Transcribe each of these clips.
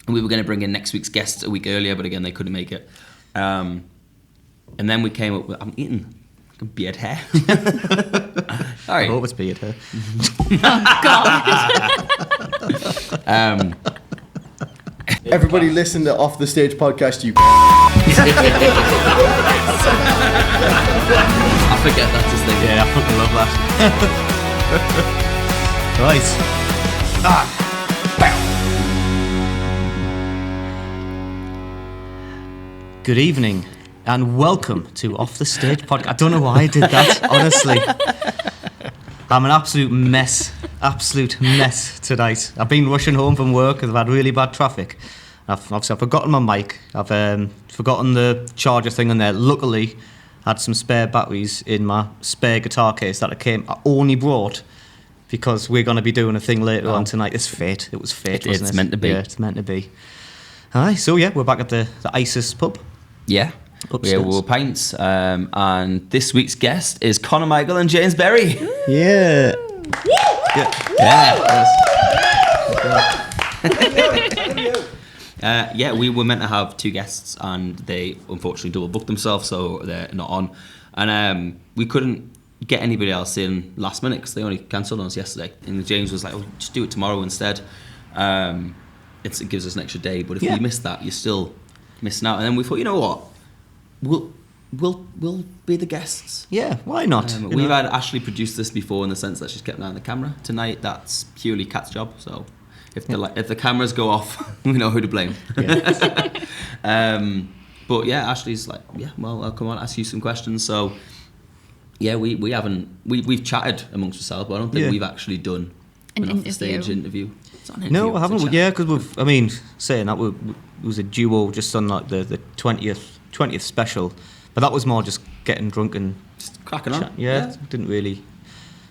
And we were going to bring in next week's guests a week earlier, but again, they couldn't make it. And then we came up with, I'm eating beard hair. All right. I hope it's beard hair. Oh, God. Everybody listen to Off the Stage podcast, you I forget that's his thing. Yeah, I fucking love that. Right. Good evening and welcome to Off the Stage podcast. I don't know why I did that, honestly. I'm an absolute mess tonight. I've been rushing home from work because I've had really bad traffic. I've forgotten my mic. I've forgotten the charger thing on there. Luckily, I had some spare batteries in my spare guitar case that I only brought because we're going to be doing a thing later on tonight. It's fate. It was fate, wasn't it? It's meant to be. Yeah, it's meant to be. Aye, so yeah, we're back at the ISIS pub. Yeah. Upstairs. We're Pints. And this week's guest is Conor Michael and James Berry. Yeah. Yeah, we were meant to have two guests and they unfortunately double booked themselves, so they're not on. And we couldn't get anybody else in last minute because they only cancelled on us yesterday. And James was like, "Oh, just do it tomorrow instead." It gives us an extra day, but if we miss that, you're still missing out. And then we thought, you know what, we'll be the guests. Yeah, why not? We've had Ashley produce this before in the sense that she's kept an eye on the camera. Tonight, that's purely Kat's job. So if the cameras go off, we know who to blame. Yeah. But yeah, Ashley's like, yeah, well, I'll come on, ask you some questions. So yeah, we've chatted amongst ourselves, but I don't think we've actually done an off the stage interview. No, I haven't. Yeah, because saying that it was a duo just on like the 20th special, but that was more just getting drunk and just cracking on. Yeah, didn't really.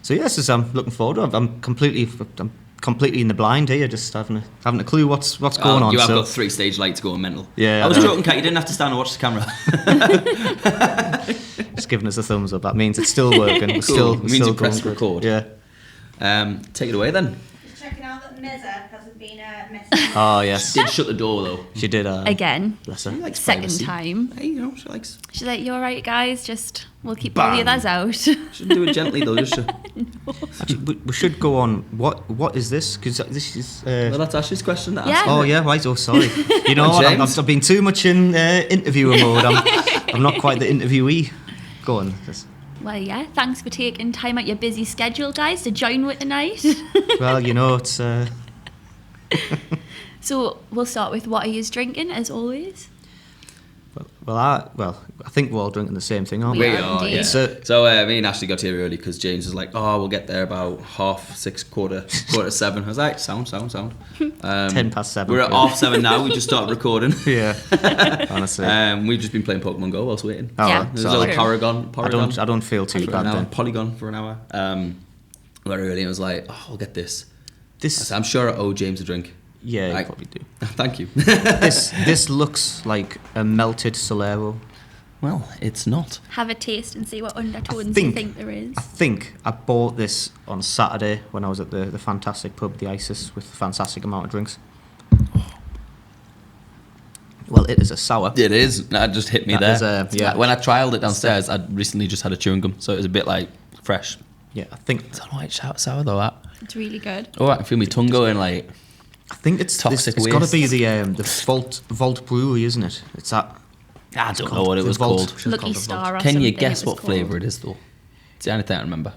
So yes, I'm looking forward to it. I'm completely in the blind here, just having a clue what's going on. You have got 3 stage lights going mental. Yeah, I was joking, Kat. You didn't have to stand and watch the camera. Just giving us a thumbs up. That means it's still working. Cool. Still, it means you pressed record. Yeah. Take it away then. Checking out that Meza hasn't been messy. Oh yes. She did shut the door though. She did. Again. Bless her. Second privacy. time. Hey, you know, she likes. She's like, "You alright, guys? Just we'll keep all the others out." Shouldn't do it gently though, does she? Actually, we should go on. What is this? Because this is. Well, that's Ashley's question. Yeah. Oh yeah, right. Oh sorry. You know what? I've been too much in interviewer mode. I'm not quite the interviewee. Go on. Well, yeah. Thanks for taking time out your busy schedule, guys, to join with tonight. Well, you know it's. So we'll start with what are you drinking, as always. Well, I think we're all drinking the same thing, aren't we? We We are, are, indeed. yeah. So me and Ashley got here early because James was like, "Oh, we'll get there about 6:30, quarter to 7." I was like, "Sound." 7:10. We're at 7:30 now. We just started recording. Yeah. Honestly. We've just been playing Pokemon Go whilst waiting. Oh, Yeah. There's so a little like, Porygon. I don't feel too bad then. Polygon for an hour. We got early and I was like, "Oh, I'll get this." I This. said, I'm sure I owe James a drink. Yeah, Like- you probably do. Thank you. This looks like a melted Solero. Well, it's not. Have a taste and see what undertones think- you think there is. I think I bought this on Saturday when I was at the fantastic pub, the ISIS, with a fantastic amount of drinks. Well, it is a sour. It is. That just hit me That there. is, yeah. When I trialled it downstairs, I'd recently just had a chewing gum, so it was a bit like fresh. Yeah, I think It's not white sour though. That. It's really good. Oh, I can feel my tongue going like. it's Toxic It's got to waste. be the Vault Brewery, isn't it? It's that. I don't know what it the was Vault. called. It's Lucky called the Vault. Star or Can you something guess it was what flavour called. it is though? It's the only thing I remember.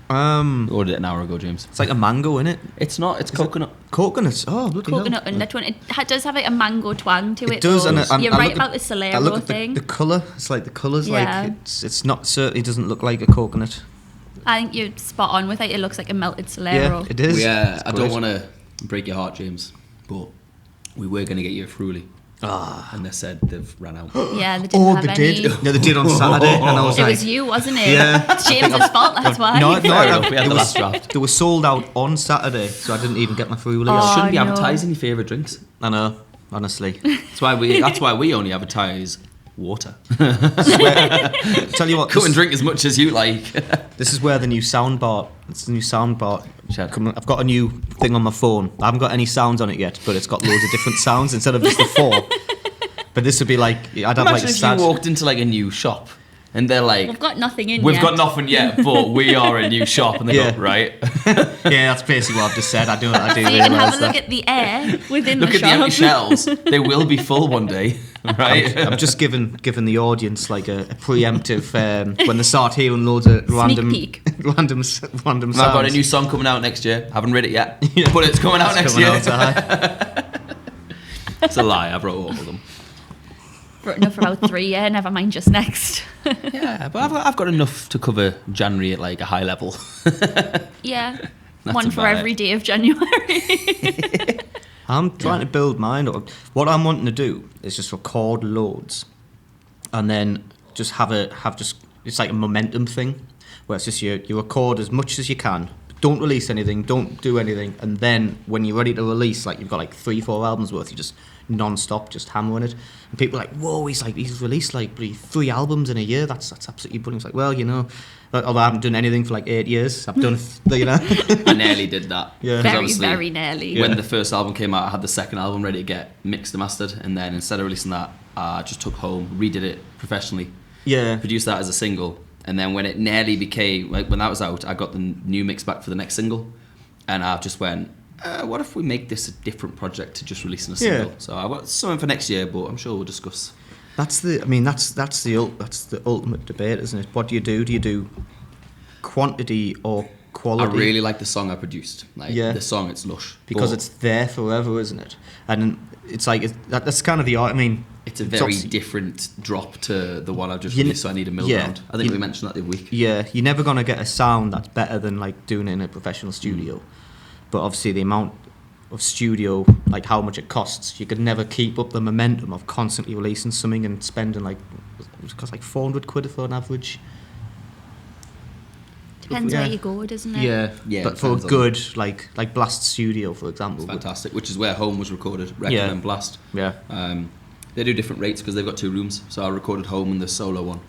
Ordered it an hour ago, James. It's like a mango, innit? It's not. It's coconut. Coconuts. Oh, look at Coconut undertone. It does have like a mango twang to it. It does, though. and You're I right look about the I Solero look at thing. the colour. It's like the colours. Yeah. Like it's not. Certainly doesn't look like a coconut. I think you're spot on with it. It looks like a melted Solero. Yeah, it is. I It's don't great. want to break your heart, James, but we were going to get you a Fruity, and they said they've ran out. Yeah, they didn't Oh, have they any. did. No, they did on Saturday, and I was It like, was you, wasn't it? Yeah. It's James's fault, that's why. No, Fair enough, we had they the were- last draft. They were sold out on Saturday, so I didn't even get my Fruity. Oh. Shouldn't be no. advertising your favourite drinks. I know, honestly. That's why we only advertise water. Tell you what, Come and drink as much as you like. this is where the new soundbar. It's the new soundbar I've got a new thing on my phone. I haven't got any sounds on it yet, but it's got loads of different sounds instead of just the 4. But this would be like, I'd have like Imagine a if sad... you walked into like a new shop and they're like, We've got nothing in we've yet. got nothing yet, but we are a new shop. And they Yeah. go, right? Yeah, that's basically what I've just said. I do So you can have realise a look that. at the air within Look the at the shop. empty shelves. They will be full one day, right? I'm just giving the audience like a preemptive when they start hearing loads of random peek. random sounds. I've got a new song coming out next year. Haven't read it yet, Yeah. but it's coming out next Coming year. out, aye. It's a lie. I wrote all of them. For enough for about 3, yeah, never mind just next. Yeah, but I've got enough to cover January at like a high level. Yeah. That's One for about every it. day of January. I'm trying to build mine up. What I'm wanting to do is just record loads, and then just it's like a momentum thing, where it's just you record as much as you can. Don't release anything. Don't do anything. And then when you're ready to release, like you've got like 3-4 albums worth, you just non-stop just hammering it. And people are like, whoa, he's released like 3 albums in a year. That's absolutely brilliant. It's like, well, you know, although I haven't done anything for like 8 years, I've done, you know. I nearly did that. Yeah. 'Cause Very, obviously, very nearly. When the first album came out, I had the second album ready to get mixed and mastered, and then instead of releasing that, I just took home, redid it professionally, Yeah. produced that as a single, and then when it nearly became, like when that was out, I got the new mix back for the next single, and I just went, what if we make this a different project to just releasing a single? Yeah. So I've got something for next year, but I'm sure we'll discuss. That's the ultimate debate, isn't it? What do you do? Do you do quantity or I quality? really like the song I produced. Like Yeah. the song, it's lush. Because but it's there forever, isn't it? And it's like that's kind of the art. I mean, it's a very obviously- different drop to the one I just You released, so I need a middle yeah. ground. I think You- we mentioned that the other week. Yeah, you're never gonna get a sound that's better than like doing it in a professional studio. But obviously, the amount of studio, like how much it costs, you could never keep up the momentum of constantly releasing something and spending like it costs like 400 quid for an average. Depends Yeah. where you go, doesn't it? Yeah, But for a depends on- good like Blast Studio, for example, It's fantastic, which is where Home was recorded, Reckon Yeah. and Blast. yeah. They do different rates because they've got 2 rooms. So I recorded Home in the solo one.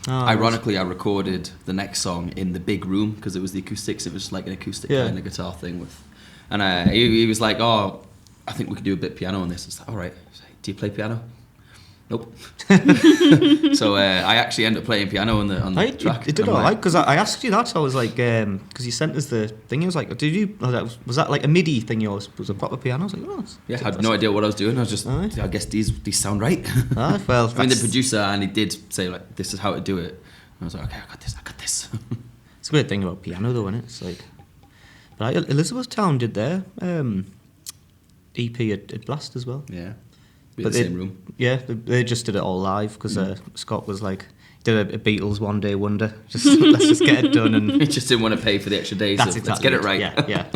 Oh, Ironically, I recorded the next song in the big room because it was the acoustics. It was like an acoustic Yeah. kind of guitar thing with, and he was like, "Oh, I think we could do a bit of piano on this." I was like, "All right." I was like, "Do you play piano?" Nope. So I actually ended up playing piano on the track. It did And I'm all like, right because I asked you that. I was like, because you sent us the thing. I was like, did you? Was that like a MIDI thing? Yours was a proper piano. I was like, oh, Yeah, I had no idea what I was doing. I was just, Alright. I guess these sound right. Ah, well, I mean, the producer, and he did say, like, this is how to do it. And I was like, okay, I got this. It's a great thing about piano, though, isn't it? It's like, but Elizabethtown did their EP at Blast as well. Yeah. Be But in the they- same room. Yeah, they just did it all live because Scott was like, did a Beatles one day wonder. Just let's just get it done and He just didn't want to pay for the extra days. that's Let's exactly get it right. Yeah, yeah.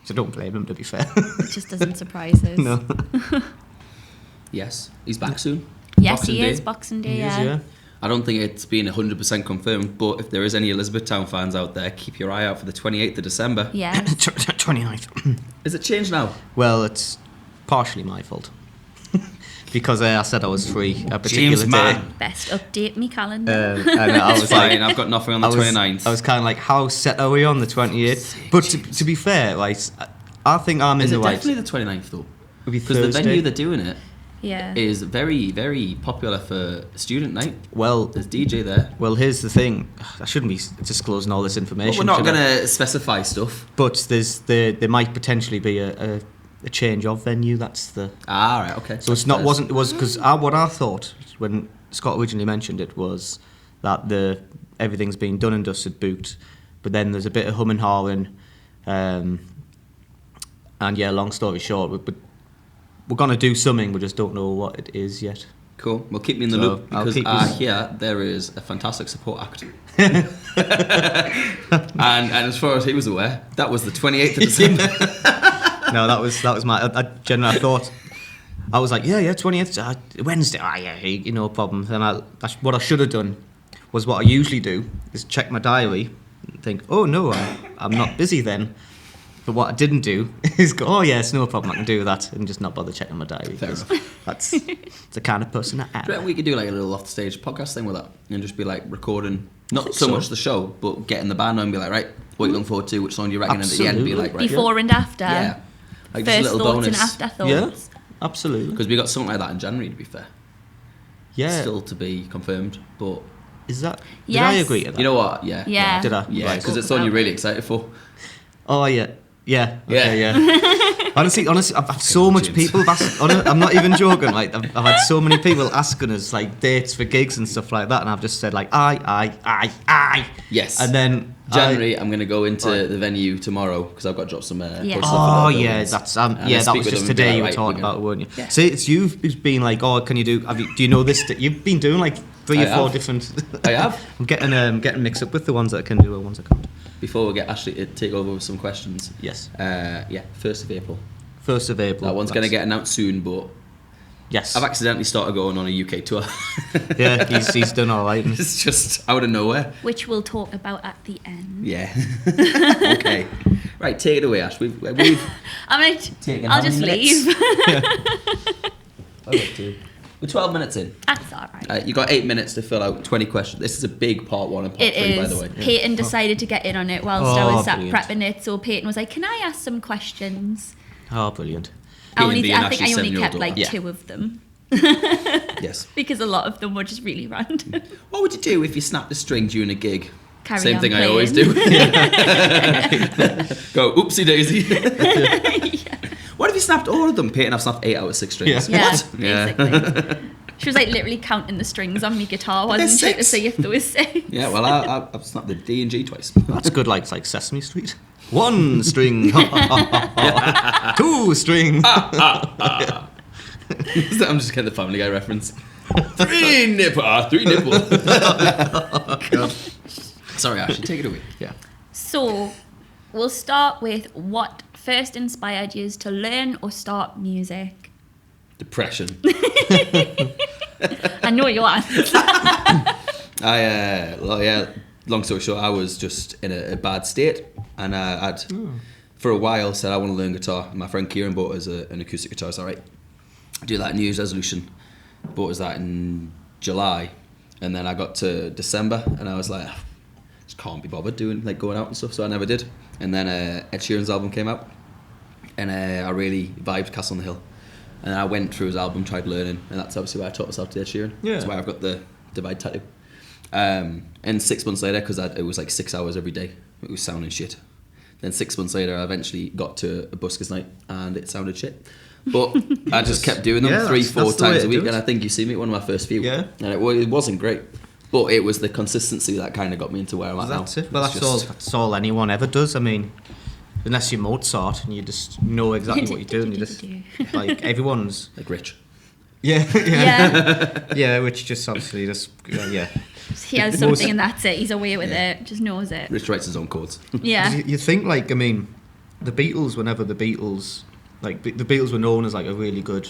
So don't blame him, to be fair. It just doesn't surprise us. No. Yes, he's back soon. Yes, Boxing he Day. is. Boxing Day, He is, yeah. I don't think it's been 100% confirmed, but if there is any Elizabethtown fans out there, keep your eye out for the 28th of December. Yeah. 29th. Is it changed now? Well, it's partially my fault. Because I said I was free a particular James day. man. Best update me calendar. And I was Fine, like, I've got nothing on the 29th. I was kind of like, how set are we on the 28th? But to be fair, right, I think I'm Is in it the right. definitely the 29th though? It'll be Because the Thursday. venue they're doing it yeah. is very, very popular for student night. Well, There's DJ there. well, here's the thing. I shouldn't be disclosing all this But information. we're not should I? going to specify stuff. But there might potentially be a change of venue. That's the. Ah, right, okay. So it's not wasn't it was because what I thought when Scott originally mentioned it was that everything's been done and dusted, booked, but then there's a bit of hum and hawing, and yeah, long story short, we're gonna do something, we just don't know what it is yet. Cool. Well, keep me in the So, loop I'll because keep I us- hear there is a fantastic support act. and as far as he was aware, that was the 28th of December. No, that was my. I generally thought. I was like, yeah, 20th, Wednesday. Yeah, no problem. Then what I should have done was what I usually do is check my diary and think, oh no, I'm not busy then. But what I didn't do is go, oh yeah, it's no problem, I can do that, and just not bother checking my diary. Fair 'cause enough. That's the kind of person I Do you reckon am. we could do like a little off the stage podcast thing with that and just be like recording, not think so so. much the show, but getting the band on and be like, right, what you're looking forward to, which song you reckon, and at the end be like, right, Before and after. yeah, like just a First little thoughts and bonus. afterthoughts. Yeah, absolutely. Because we got something like that in January, to be fair. Yeah. Still to be confirmed, but Is that? Did Yes. I agree to that? you know what? Yeah. Yeah. Did I? Yeah, Right. because it's something you're really excited for. Oh yeah. Yeah. Okay, Yeah. yeah. honestly, I've had so much James. people. I'm not even joking. Like, I've had so many people asking us like dates for gigs and stuff like that, and I've just said like, aye. Yes. And then January, I'm going to go into Right. the venue tomorrow because I've got to drop some. Yeah. post stuff for Oh the yeah, buildings. that's And yeah. I That speak was with just them and be today like, you were right, talking we're gonna- about, weren't you? Yeah. See, it's you've been like, oh, can you do? Do you know this? You've been doing like 3 or I 4 have. different. I have. I'm getting mixed up with the ones that I can do and ones I can't. Before we get Ashley to take over with some questions. Yes. Yeah, 1st of April. 1st of April. That one's going to get announced soon, but Yes. I've accidentally started going on a UK tour. Yeah, he's done all right. It's just out of nowhere. Which we'll talk about at the end. Yeah. Okay. Right, take it away, Ash. We've I'm gonna. Taken I'll how just many leave. we're 12 minutes in. That's all right. You got 8 minutes to fill out 20 questions. This is a big part 1 and part It 3, by is. the way. Peyton decided to get in on it whilst I Oh, was sat brilliant. prepping it. So Peyton was like, "Can I ask some questions?" Oh, brilliant. Peyton being I think I Ashley's only 7-year-old kept like daughter. 2 of them Yes. because a lot of them were just really random. What would you do if you snapped a string during a gig? Carry Same on thing I playing. always do. Go, oopsie daisy. What if you snapped all of them? Peyton, I've snapped 8 out of 6 strings. Yeah, What? basically. She was like literally counting the strings on my guitar, wasn't she, to 6. see if there was 6. Yeah, well, I've snapped the D and G twice. That's good, like it's like Sesame Street. 1 string. 2 string. I'm just getting the Family Guy reference. 3 nipple. Sorry, Ashley, take it away. Yeah. So, we'll start with what first inspired you to learn or start music. Depression. I know your answer. Long story short, I was just in a bad state, and I'd for a while said I want to learn guitar. My friend Kieran bought us an acoustic guitar. It's all right. Do that New Year's resolution. Bought us that in July, and then I got to December, and I was like, just can't be bothered doing like going out and stuff. So I never did. And then Ed Sheeran's album came out, and I really vibed Castle on the Hill. And I went through his album, tried learning, and that's obviously why I taught myself to Ed Sheeran. Yeah. That's why I've got the Divide tattoo. And 6 months later, because it was like 6 hours every day, it was sounding shit. Then 6 months later, I eventually got to a buskers night, and it sounded shit. But I just kept doing them Yeah, 3-4 that's the way times to a do week, it. and I think you see me at one of my first few. Yeah. And it wasn't great, but it was the consistency that kind of got me into where I'm at now. That's it. Well, It's that's all anyone ever does. I mean, unless you're Mozart and you just know exactly what you're doing. You just like everyone's. like Rich. Yeah. Yeah. Yeah, which just obviously just yeah. He has something and that's it. He's away with it. Just knows it. Rich writes his own chords. Yeah. You think like, I mean, the Beatles. Whenever the Beatles were known as like a really good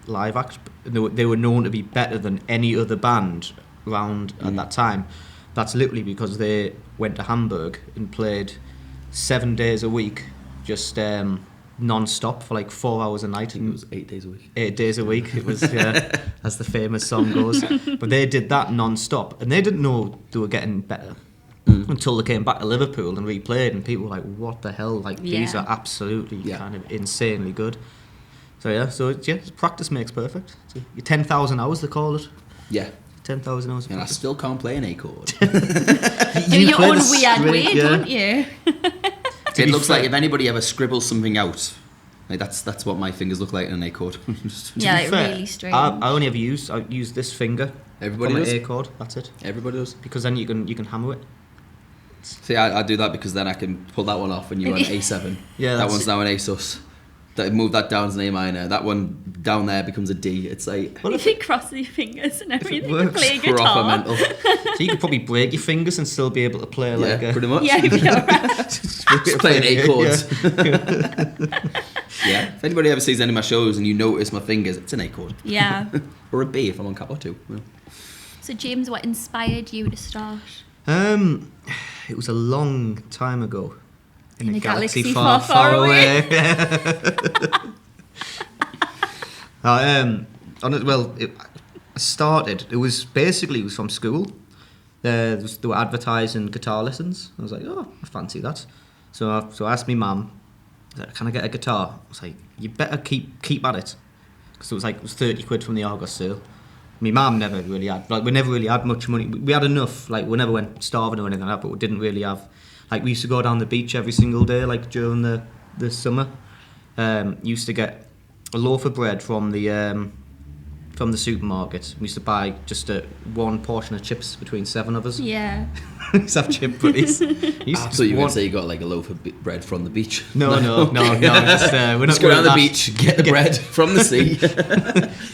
live act. They were known to be better than any other band around at that time. That's literally because they went to Hamburg and played 7 days a week, just non-stop for like 4 hours a night. I think it was 8 days a week. 8 days a week. It was, as the famous song goes. But they did that non-stop, and they didn't know they were getting better until they came back to Liverpool and replayed, and people were like, "What the hell? Like these Yeah. are absolutely Yeah. kind of insanely good." So practice makes perfect. So your 10,000 hours they call it. Yeah. 10,000 hours of And I practice. still can't play an A chord. Do your play own the weird string, way, yeah. don't you? It be looks fair- like if anybody ever scribbles something out, like that's what my fingers look like in an A chord. Just- Yeah, To be like fair, really strange. I only ever use this finger. Everybody from does. an A chord. That's it. Everybody does. Because then you can hammer it. See, I do that because then I can pull that one off and you're on A7. Yeah, that that's one's now an A sus. Move that down to an A minor. That one down there becomes a D. It's like If you cross your fingers and everything, you works, play proper guitar. mental. So you could probably break your fingers and still be able to play like Yeah, a... pretty much. Yeah, if you're right. Just playing A chords. Yeah. If anybody ever sees any of my shows and you notice my fingers, it's an A chord. Yeah. Or a B if I'm on capo 2. Yeah. So James, what inspired you to start? It was a long time ago. In a galaxy far, far away. I started. It was from school. they were advertising guitar lessons. I was like, oh, I fancy that. So I asked my mum, can I get a guitar? I was like, you better keep at it, because it was 30 quid from the Argos sale. My mum never really had, we never really had much money. We had enough, we never went starving or anything like that, but we didn't really have, we used to go down the beach every single day, during the summer. Used to get a loaf of bread from the supermarket. We used to buy just one portion of chips between 7 of us. Yeah. We used to have chip buddies. So you would say you got a loaf of bread from the beach? No. Just, we're Just not go down the that. beach, get the bread from the sea.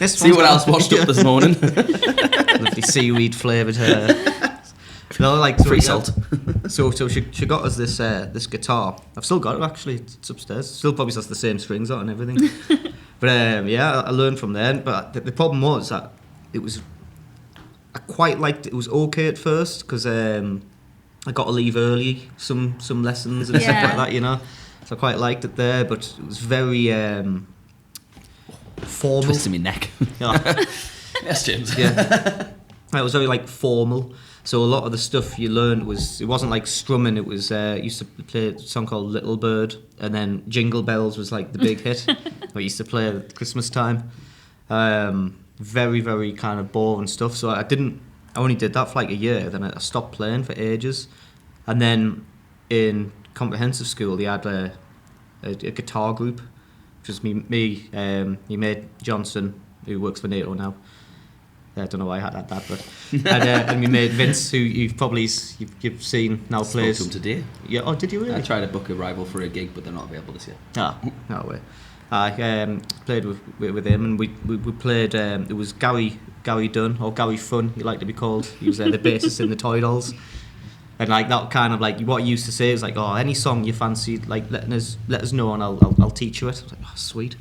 See what else washed up this morning. Lovely seaweed flavoured. Free salt. So she got us this guitar. I've still got it actually. It's upstairs. Still probably has the same strings on and everything. But I learned from there. But the problem was that I quite liked it. It was okay at first because I got to leave early some lessons and stuff like that, So I quite liked it there, but it was very formal. Twisting my neck. Yes, James. Yeah. It was very formal. So a lot of the stuff you learned it wasn't like strumming. It was used to play a song called Little Bird, and then Jingle Bells was the big hit. I used to play at Christmas time. Very, very kind of boring stuff. So I only did that for a year. Then I stopped playing for ages, and then in comprehensive school they had a guitar group, which was me, my mate Johnson, who works for NATO now. I don't know why I had that, but and my mate Vince, who you've seen now plays. Spoke to him today. Yeah. Oh, did you really? I tried to book a rival for a gig, but they're not available this year. Ah, no way. I played with him, and we played. It was Gary Dunn, or Gary Fun, he liked to be called. He was the bassist in the Toy Dolls, and that kind of what he used to say was oh, any song you fancied, let us know, and I'll teach you it. I was like, oh, sweet.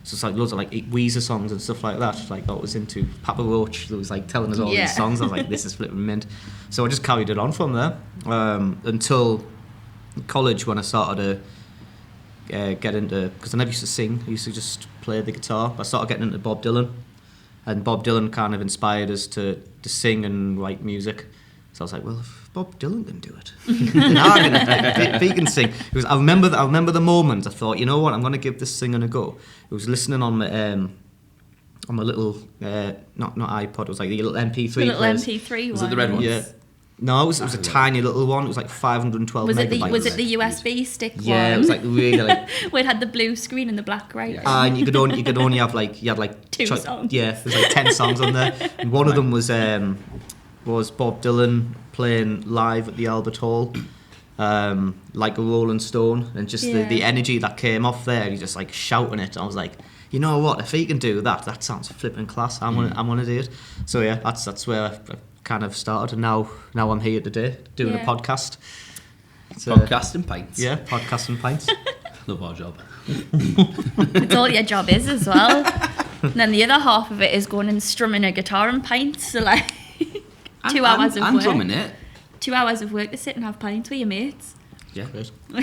So it's loads of Weezer songs and stuff like that. I was into Papa Roach. That was telling us all these songs. I was like, this is flipping mint. So I just carried it on from there until college, when I started to get into, because I never used to sing. I used to just play the guitar. I started getting into Bob Dylan, and Bob Dylan kind of inspired us to sing and write music. So I was like, well, if Bob Dylan can do it, then I can. If he can sing. I remember the moment I thought, you know what, I'm going to give this singing a go. I was listening on my little not iPod. It was the little MP3. The little players. MP3 one. Was it the red one? Yeah. No, it was a tiny little one. It was 512 megabytes. Was it the USB stick one? Yeah, it was really where it had the blue screen and the black right. And you could only have you had 2 songs. Yeah, there's 10 songs on there. And one of them was Bob Dylan playing live at the Albert Hall, like a Rolling Stone, and just the energy that came off there. He just shouting it. I was like, you know what? If he can do that, that sounds flipping class. I'm gonna do it. So yeah, that's where I kind of started, and now I'm here today doing a podcast. Podcasting pints. Yeah, podcasting pints. Love our job. It's all your job is as well. And then the other half of it is going and strumming a guitar and pints. So 2 hours of work. And drumming it. 2 hours of work to sit and have pints with your mates. Yeah.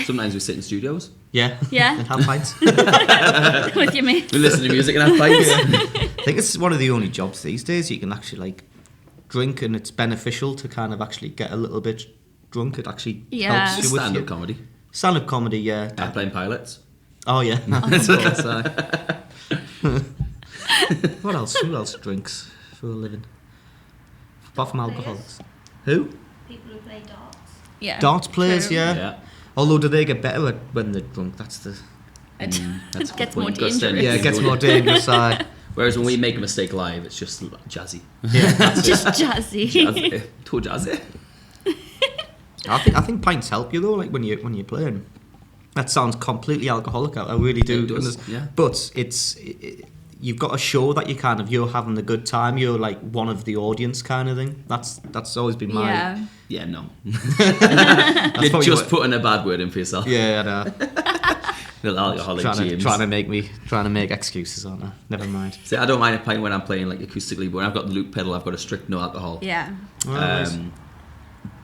Sometimes we sit in studios. Yeah. Yeah. And have pints. With your mates. We listen to music and have pints. I think it's one of the only jobs these days you can actually drink, and it's beneficial to kind of actually get a little bit drunk. It actually helps you with Stand-up comedy. Stand-up comedy, yeah. Airplane pilots. Oh yeah. Oh, What else? Who else drinks for a living? Apart from alcoholics. Who? People who play darts. Yeah. Darts players, True. yeah. Although do they get better when they're drunk? That's the... It that's a gets good more point. Gotta dangerous. stay Yeah, it gets more dangerous. Whereas when we make a mistake live, it's just jazzy. Yeah, that's Just jazzy. Jazzy. Too jazzy. I think pints help you though, when you're playing. That sounds completely alcoholic. I really do. It does, yeah. But you've got to show that you're having a good time. You're one of the audience kind of thing. That's always been my... Yeah. Yeah, no. That's You're just putting a bad word in for yourself. Yeah, I know. Little alcoholic James. Trying to make excuses, aren't I? Never mind. See, I don't mind a pint when I'm playing acoustically, but when I've got the loop pedal, I've got a strict no alcohol. Yeah. And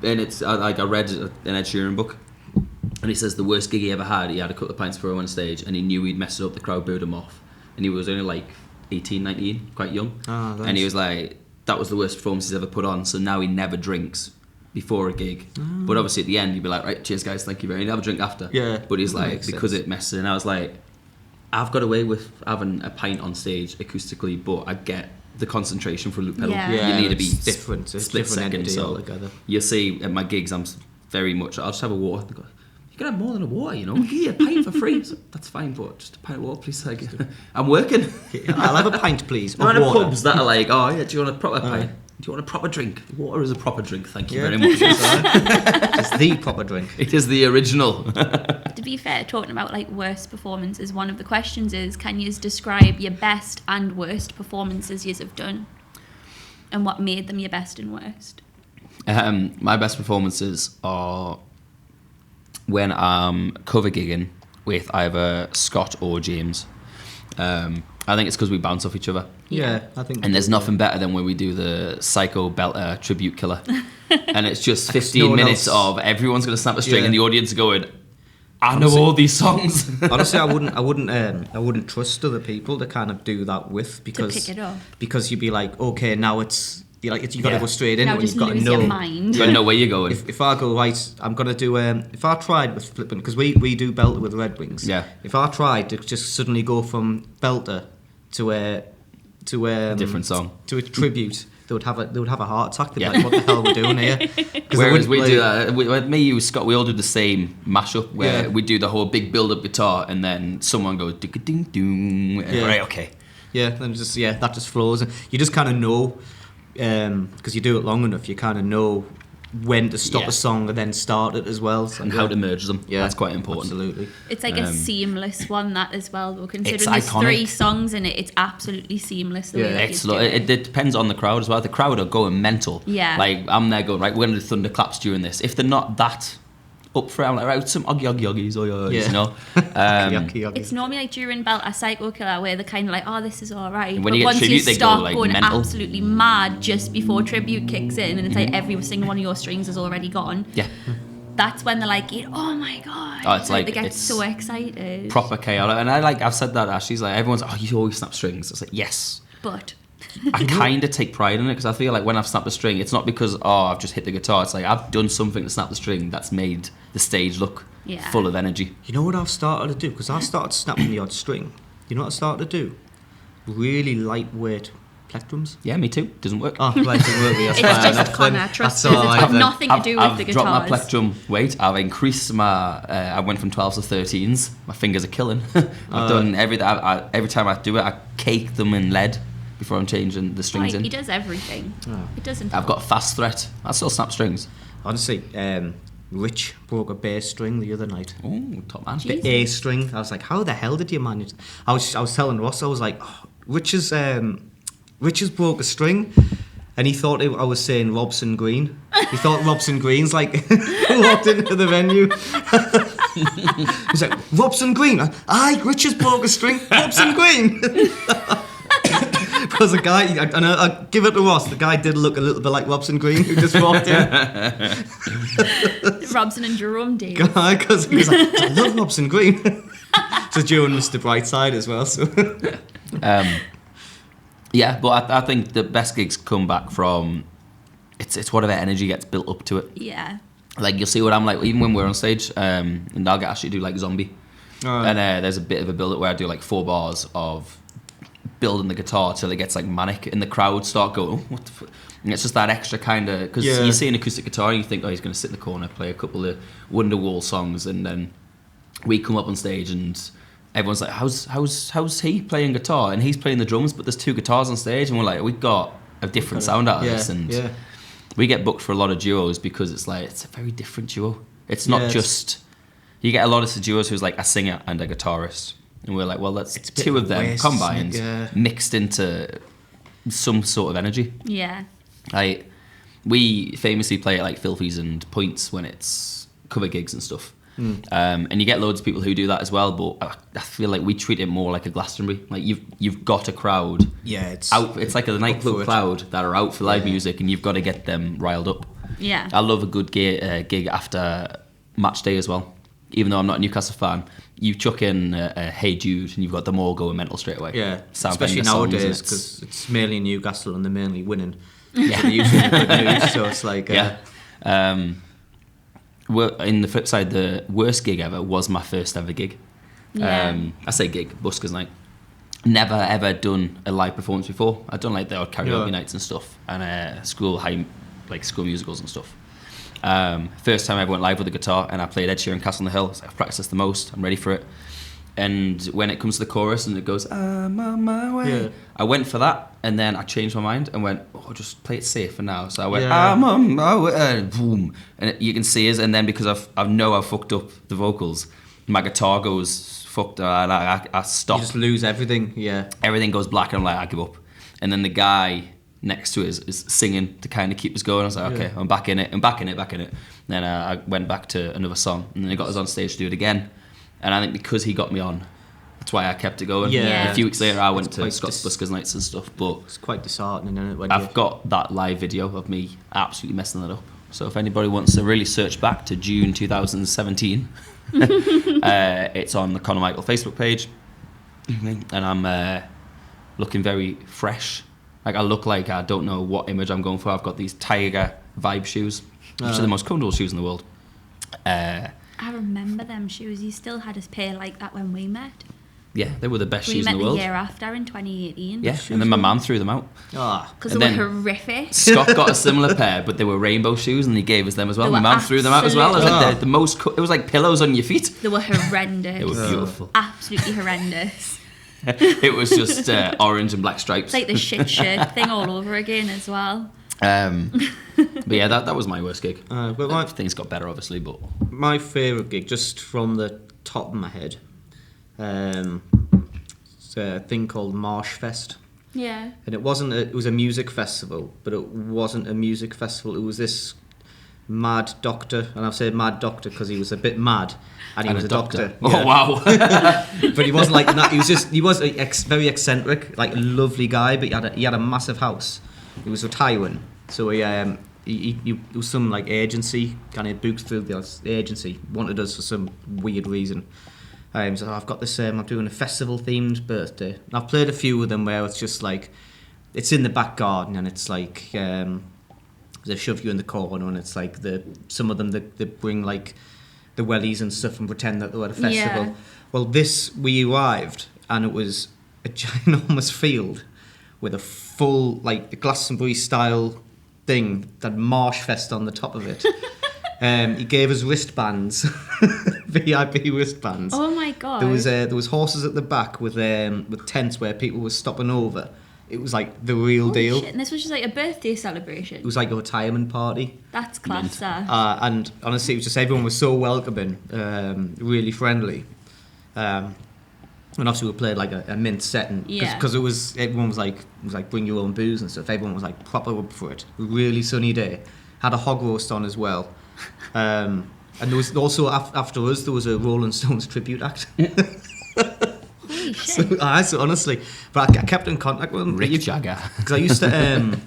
it's I read an Ed Sheeran book, and he says the worst gig he ever had, he had a couple of pints for him on stage, and he knew he'd messed it up. The crowd booed him off, and he was only 18, 19, quite young. Nice. And he was like, that was the worst performance he's ever put on. So now he never drinks before a gig, but obviously at the end you'd be like, right, cheers guys, thank you very much, have a drink after. Yeah, But he's that like, makes because sense. it messes, and I was like, I've got away with having a pint on stage acoustically, but I get the concentration for a loop pedal. Yeah. You need to be it's different. It's split different second. entity So altogether. you see at my gigs, I'm very much, I'll just have a water. They go, you can have more than a water, you know. I'll give you a pint for free. So, that's fine, but just a pint of water, please. Like, I'm working. I'll have a pint, please. Not Of in water. pubs that are like, oh yeah, do you want a proper pint? Do you want a proper drink? Water is a proper drink, thank you Yeah. very much. It's the proper drink. It is the original. To be fair, talking about like worst performances, one of the questions is, can you describe your best and worst performances you have done, and what made them your best and worst? My best performances are when I'm cover gigging with either Scott or James. I think it's because we bounce off each other. Yeah, I think. And there's nothing better than when we do the Psycho Belter tribute killer. And it's just no 15 one minutes else- of everyone's going to snap a string Yeah. and the audience going, I know Honestly- all these songs. Honestly, I wouldn't trust other people to kind of do that with because pick it up. Because you'd be like, okay, now you got to Yeah. go straight in Now when just you've got to lose know. your mind. You know where you're going. If I go right, I'm gonna do. If I tried with flipping, because we do belter with Red Wings. Yeah. If I tried to just suddenly go from belter to a Different song. to a tribute, they would have a heart attack. They'd be Yeah. like, what the hell are we doing here? 'Cause they Whereas wouldn't we play- do that, with me, you, Scott, we all do the same mashup where Yeah. we do the whole big build-up guitar and then someone goes ding-a-ding-doom. Yeah. Right, okay. Yeah, then just that just flows. You just kind of know, because you do it long enough, you kind of know when to stop Yeah. a song and then start it as well. So, And how to merge them. Yeah, That's quite important. Absolutely. It's like a seamless one, that as well. Though, considering It's there's iconic. 3 songs in it, it's absolutely seamless. The way Yeah. that It's you do it depends on the crowd as well. The crowd are going mental. Yeah. Like, I'm there going, right, we're going to do thunderclaps during this. If they're not that up for it, I'm like, right, some oggy oggies, Yeah. you know. Yucky, yucky. It's normally like during Belt a Psycho Killer where they're kind of like, oh, this is all right. When But you get once tribute, you they go, start like, going mental. absolutely mad just before tribute kicks in, and it's like every single one of your strings is already gone. Yeah. That's when they're like, oh my god! Oh, it's like- they get it's so excited. Proper chaotic. And I've said that, Ashley's like, everyone's like, oh, you always snap strings. It's like, yes. But I kind of take pride in it because I feel like when I've snapped a string, it's not because, oh, I've just hit the guitar. It's like, I've done something to snap the string that's made the stage look Yeah. full of energy. You know what I've started to do? Because I started snapping the odd string. You know what I started to do? Really lightweight plectrums. Yeah, me too. Doesn't work. Oh, right, it will be. That's it's fine. just That's Connor. then- Trust that's us, all it's right got then. nothing to do with the I've dropped my guitars. plectrum weight. I've increased my. I went from 12s to 13s. My fingers are killing. I've done everything. Every time I do it, I cake them in lead before I'm changing the strings Like, he in. does everything. It doesn't. I've got fast threat. I still snap strings. Honestly, Rich broke a bass string the other night. Oh, top man. Jeez. The A string. I was like, how the hell did you manage? I was telling Ross, I was like, oh, Rich's broke a string, and he thought I was saying Robson Green. He thought Robson Green's like walked into the venue. He's like, Robson Green. Aye, Rich's broke a string. Robson Green. Because the guy, and I give it to Ross, the guy did look a little bit like Robson Green, who just walked in. Robson and Jerome days. Because he was like, I love Robson Green. So Joe and Mr. Brightside as well. So Yeah, but I think the best gigs come back from it's whatever energy gets built up to it. Yeah. Like you'll see what I'm like even when we're on stage, and I'll get actually do like zombie, and there's a bit of a build up where I do like 4 bars of building the guitar till it gets like manic, and the crowd start going, oh, what the fuck? And it's just that extra kind of because Yeah. you see an acoustic guitar and you think, oh, he's going to sit in the corner, play a couple of Wonderwall songs, and then we come up on stage and everyone's like, how's he playing guitar? And he's playing the drums, but there's 2 guitars on stage, and we're like, we got a different sound out of this, and we get booked for a lot of duos because it's like it's a very different duo. It's not Yeah, just you get a lot of duos who's like a singer and a guitarist, and we're like, well, that's It's a bit 2 of of a them waste, combined, yeah. mixed into some sort of energy. Yeah. Like we famously play at like Filthies and Points when it's cover gigs and stuff. And you get loads of people who do that as well, but I feel like we treat it more like a Glastonbury. Like you've got a crowd it's out. It's like a for nightclub it. crowd that are out for live Yeah. music, and you've got to get them riled up. Yeah. I love a good gig after match day as well. Even though I'm not a Newcastle fan, you chuck in Hey Jude, and you've got them all going mental straight away. Yeah, Sound especially bender songs, and nowadays because it's mainly Newcastle and they're mainly winning. Yeah, so they're usually in good news. So it's like yeah. In the flip side, the worst gig ever was my first ever gig. Yeah. I say gig, buskers night. Never ever done a live performance before. I'd done like the odd karaoke nights and stuff, and school musicals and stuff. First time I ever went live with a guitar, and I played Ed Sheeran Castle on the Hill. So I've practiced this the most. I'm ready for it. And when it comes to the chorus and it goes, I'm on my way, I went for that, and then I changed my mind and went, just play it safe for now. So I went, I'm on my way, boom, and you can see us. And then because I've fucked up the vocals, my guitar goes fucked. I stop. You just lose everything. Yeah. Everything goes black, and I'm like, I give up. And then the guy next to us is singing to kind of keep us going. I was like, okay, I'm back in it. Then I went back to another song, and then he got us on stage to do it again. And I think because he got me on, that's why I kept it going. Yeah. And a few weeks later, I went to quite Scott's Buskers nights and stuff. But It's quite disheartening, isn't it? When I've got that live video of me absolutely messing that up. So if anybody wants to really search back to June 2017, it's on the Conor Michael Facebook page, and I'm looking very fresh. Like I look like I don't know what image I'm going for. I've got these Tiger Vibe shoes, which are the most comfortable shoes in the world. I remember them shoes. You still had us pair like that when we met. Yeah, they were the best We shoes met in the world. the year after in 2018. Yeah, and then my mum threw them out. Because And they were then horrific. Scott got a similar pair, but they were rainbow shoes, and he gave us them as well. They My were mum threw them out as well. It was like absolutely- the most. It was like pillows on your feet. They were horrendous. They were beautiful. Absolutely horrendous. It was just orange and black stripes. It's like the shit shirt thing all over again as well. But yeah, that was my worst gig. But Things got better, obviously, but my favourite gig, just from the top of my head, it's a thing called Marshfest. Yeah. And it was a music festival, but it wasn't a music festival. It was this mad doctor, and I've said mad doctor because he was a bit mad, and he was a doctor. Oh Yeah. wow! But he wasn't like that. He was very eccentric, like a lovely guy, but he had a massive house. He was retiring, so he was some like agency, kind of booked through the agency, wanted us for some weird reason. So I've got this, I'm doing a festival themed birthday. And I've played a few of them where it's just like, it's in the back garden, and it's like, they shove you in the corner, and it's like some of them they bring like the wellies and stuff and pretend that they're at a festival. Yeah. Well, we arrived, and it was a ginormous field with a full like the Glastonbury style thing that Marshfest on the top of it. He gave us wristbands, VIP wristbands. Oh my god. There was horses at the back with tents where people were stopping over. It was like the real Holy deal. shit. And this was just like a birthday celebration. It was like a retirement party. That's class, sir. And honestly, it was just everyone was so welcoming, really friendly. And obviously we played like a mint setting because everyone was like bring your own booze and stuff. Everyone was like proper up for it. Really sunny day. Had a hog roast on as well. And there was also after us there was a Rolling Stones tribute act. Holy shit. So honestly, but I kept in contact with him. Rick Jagger. Because I used to,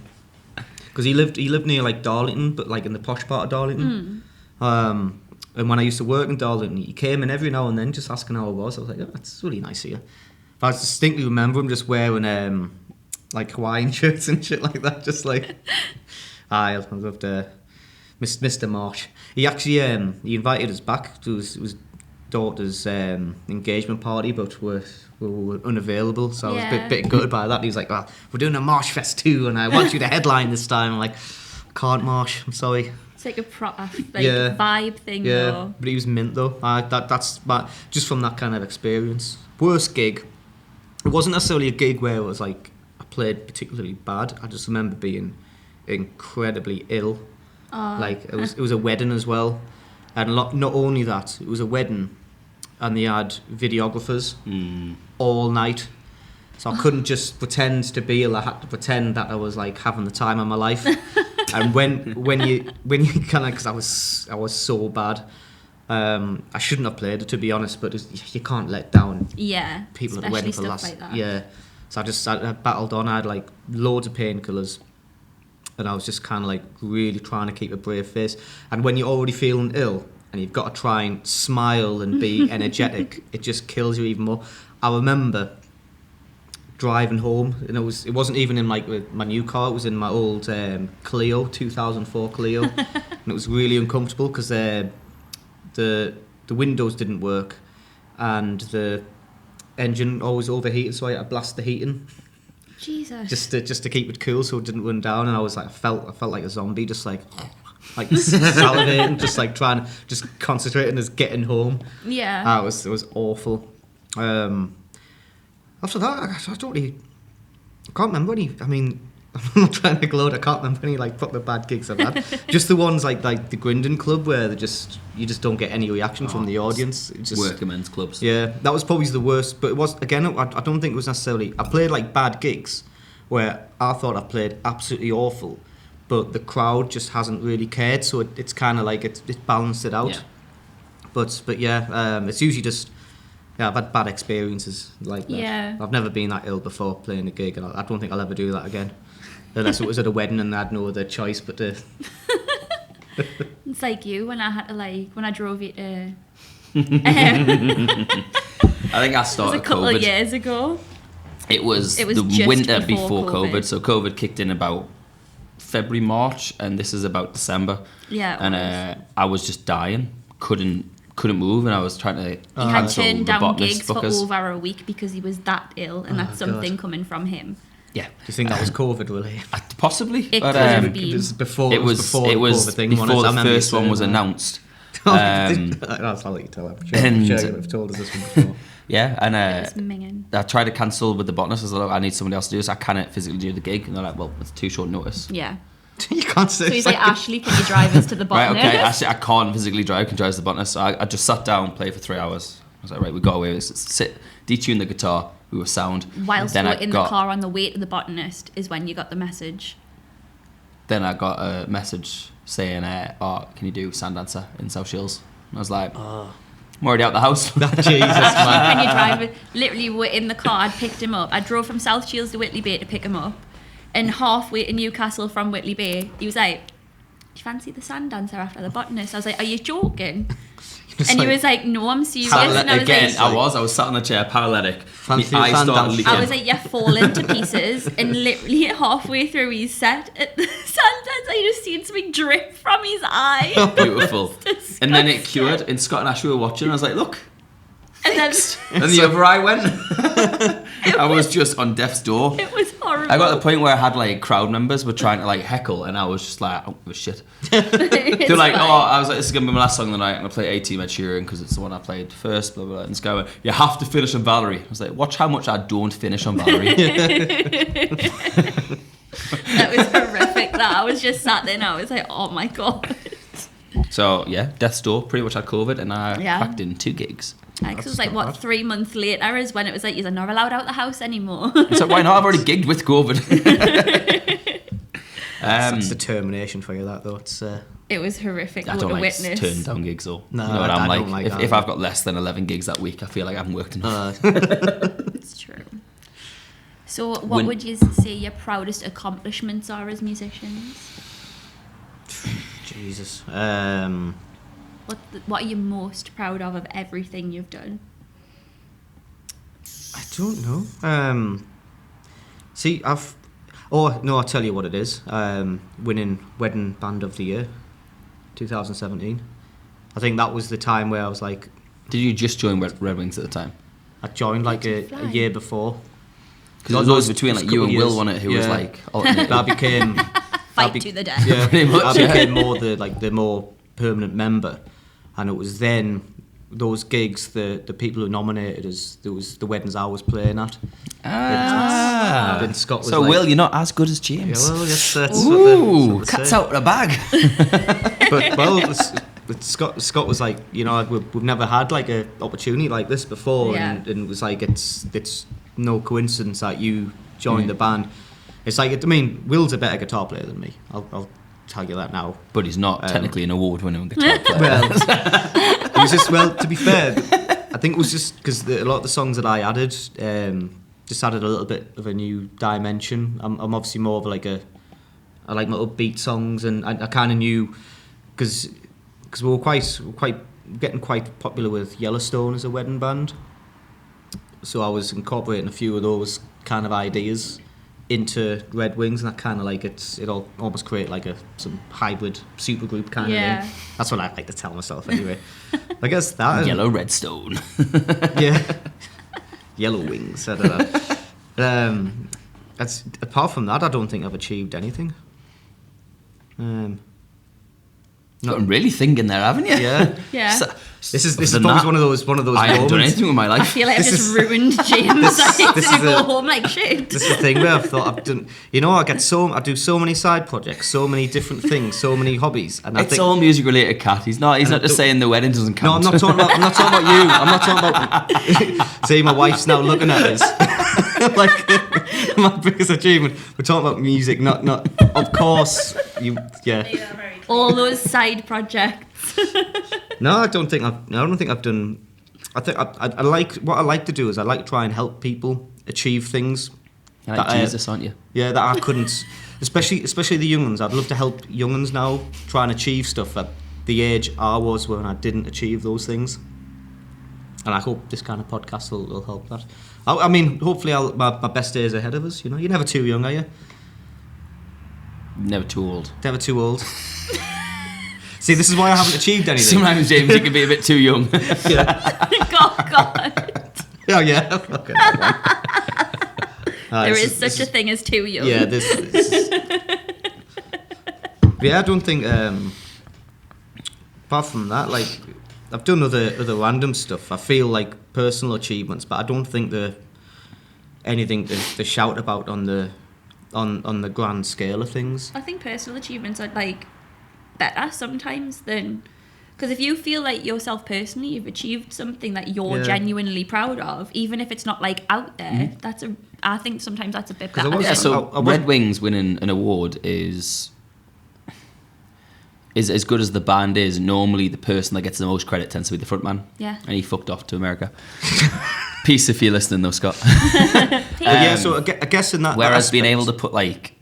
because he lived near like Darlington, but like in the posh part of Darlington. And when I used to work in Darlington, he came in every now and then just asking how I was. I was like, oh, that's really nice of you. But I distinctly remember him just wearing like Hawaiian shirts and shit like that. Just like, I loved Mr. Marsh. He actually he invited us back to his daughter's engagement party, but we were unavailable, so I was a bit gutted by that. He was like, well, we're doing a Marshfest too, and I want you to headline this time. I'm like, can't, Marsh, I'm sorry. It's like a proper vibe thing though. But he was mint though. That's just from that kind of experience. Worst gig, it wasn't necessarily a gig where it was like I played particularly bad. I just remember being incredibly ill. Like it was a wedding as well, and not only that, it was a wedding, and they had videographers all night. So I couldn't just pretend to be ill. I had to pretend that I was like having the time of my life. And when you kind of, because I was so bad, I shouldn't have played it, to be honest. But you can't let down people at the wedding for last. Like so I battled on. I had like loads of painkillers, and I was just kind of like really trying to keep a brave face. And when you're already feeling ill and you've got to try and smile and be energetic, it just kills you even more. I remember driving home, and it wasn't even in like my new car. It was in my old Clio, 2004 Clio, and it was really uncomfortable because the windows didn't work, and the engine always overheated, so I had to blast the heating Jesus. just to keep it cool so it didn't run down. And I was like, I felt like a zombie, just like salivating, just like trying to just concentrating as getting home. Yeah. It was awful. After that, I can't remember any. I mean, I'm not trying to gloat. I can't remember any like proper bad gigs I've had. Just the ones like the Grindon Club where you just don't get any reaction from the audience. It's just Workmen's clubs. Yeah, that was probably the worst. But it was, again, I don't think it was necessarily. I played like bad gigs where I thought I played absolutely awful, but the crowd just hasn't really cared. So it's kind of like it's balanced it out. Yeah. But yeah, it's usually just. Yeah, I've had bad experiences like that. Yeah. I've never been that ill before playing a gig, and I don't think I'll ever do that again. Unless it was at a wedding and I had no other choice but to... It's like you when I drove you to... I think I started it was a couple COVID. of years ago. It was the the winter before before COVID. So COVID kicked in about February, March, and this is about December. Yeah. And I was just dying. Couldn't move, and I was trying to He had cancel turned the down botanist gigs for bookers. over a week because he was that ill, and that's something coming from him. Yeah, Do you think that was COVID, really? possibly. It but, could have It been. was before, it was before the COVID thing. before wasn't it? I the remember you first one saying was that. announced. I'll let you tell that. I'm sure And- you would have told us this one before. Yeah, and It was minging. I tried to cancel with the botanist. I was like, look, I need somebody else to do this. I cannot physically do the gig. And they're like, well, it's too short notice. Yeah. You can't say So he's like, Ashley, can you drive us to the Right, botanist? okay, actually, I can't physically drive, I can drive as the botanist. So I just sat down, played for 3 hours. I was like, right, we got away with this. Sit, detune the guitar, we were sound. Whilst Then we're I in the car on the way to the botanist is when you got the message. Then I got a message saying, can you do Sandancer in South Shields? And I was like, I'm already out the house. Jesus, Ashley, man. can you drive it? Literally, we're in the car. I'd picked him up. I drove from South Shields to Whitley Bay to pick him up. And halfway to Newcastle from Whitley Bay, he was like, do you fancy the Sandancer after the botanist? I was like, are you joking? And he was like, no, I'm serious. And I was Again, like, I was sat in the chair, paralytic. Fancy My eyes the started Sandancer. leaking. I was like, you're falling to pieces. And literally halfway through his set at the Sandancer, I just seen something drip from his eye. Beautiful. It's And then it disgusting. cured, and Scott and Ash were watching. I was like, look. And then And the other eye went. I was just on death's door. it was horrible. I got to the point where I had like crowd members were trying to like heckle, and I was just like, oh shit. They're like, I was like, this is gonna be my last song of the night. I'm gonna play A-Team Ed Sheeran because it's the one I played first. Blah blah. blah. And this guy went, you have to finish on Valerie. I was like, watch how much I don't finish on Valerie. That was horrific. That I was just sat there and I was like, oh my god. So yeah, death's door. Pretty much had COVID, and I Yeah. packed in 2 gigs. Because it was like, what, 3 months later is when it was like, you're not allowed out the house anymore. So why not? I've already gigged with COVID. That's determination for you, that though. It's It was horrific. I What don't a like witness. turning down gigs though. No, you know what I I'm don't like. like if, that if either. I've got less than 11 gigs that week, I feel like I haven't worked enough. It's true. So what When- would you say your proudest accomplishments are as musicians? Jesus. What are you most proud of everything you've done? I don't know. See, I'll tell you what it is. Winning Wedding Band of the Year, 2017. I think that was the time where I was like, Did you just join Red Wings at the time? I joined like a Fly. year before. Because it was always between like It was a you and couple Will, years. wasn't it? Who was Yeah. like, alternate. I became Fight be- to the death. yeah, Pretty much, I yeah. became more the more permanent member, and it was then those gigs, the people who nominated us, there was the weddings I was playing at. Ah. Then Scott was So like, Will, you're not as good as Yeah, James. well, that's Ooh, what they cat's say. out of the bag. But Scott was like, you know, we've never had like a opportunity like this before, Yeah. and it was like it's no coincidence that you joined the band. It's like, I mean, Will's a better guitar player than me. I'll tell you that now. But he's not technically an award-winning guitar player. Well, it was just, well, to be fair, I think it was just because a lot of the songs that I added just added a little bit of a new dimension. I'm obviously more of like I like my upbeat songs, and I kind of knew because we were quite getting quite popular with Yellowstone as a wedding band. so I was incorporating a few of those kind of ideas into Red Wings, and I kind of like it'll almost create like some hybrid supergroup kind of thing. That's what I like to tell myself anyway. I guess that Yellow Redstone. yeah, Yellow Wings. I don't know. Apart from that, I don't think I've achieved anything. Got really thinking there, haven't you? Yeah. Yeah. So, This is other than probably that, one of those I haven't done moments. anything with my I life. feel like I've This just is- ruined James. I need this to is go a- home like shit. This is the thing where I've thought I've done. You know, I do so many side projects, so many different things, so many hobbies, and I It's think. all music related, Kat. He's not just saying the wedding doesn't No, count. I'm not talking about you. I'm not talking about. See, my wife's now looking at us like my biggest achievement. We're talking about music, not. Of course, you. Yeah. All those side projects. No, I don't think I've done. I think I like what I like to do is I like to try and help people achieve things. You're like that Jesus, aren't you? Yeah, that I couldn't. Especially the young ones. I'd love to help young ones now try and achieve stuff at the age I was when I didn't achieve those things. And I hope this kind of podcast will help that. I mean, hopefully my best days ahead of us. You know, you're never too young, are you? Never too old. Never too old. See, this is why I haven't achieved anything. Sometimes, James, you can be a bit too young. Yeah. God. Oh yeah. Okay. There is such a thing as too young. Yeah, this is... Yeah, I don't think. Apart from that, like I've done other random stuff. I feel like personal achievements, but I don't think they're anything to shout about on the grand scale of things. I think personal achievements are like better sometimes than, because if you feel like yourself personally you've achieved something that you're genuinely proud of, even if it's not like out there, I think sometimes that's a bit 'Cause I better. was- Yeah, so I was- Red Wings winning an award is as good as the band is. Normally, the person that gets the most credit tends to be the front man. Yeah. And he fucked off to America. Peace if you're listening, though, Scott. But yeah, so I guess in that. Whereas that being aspect- able to put like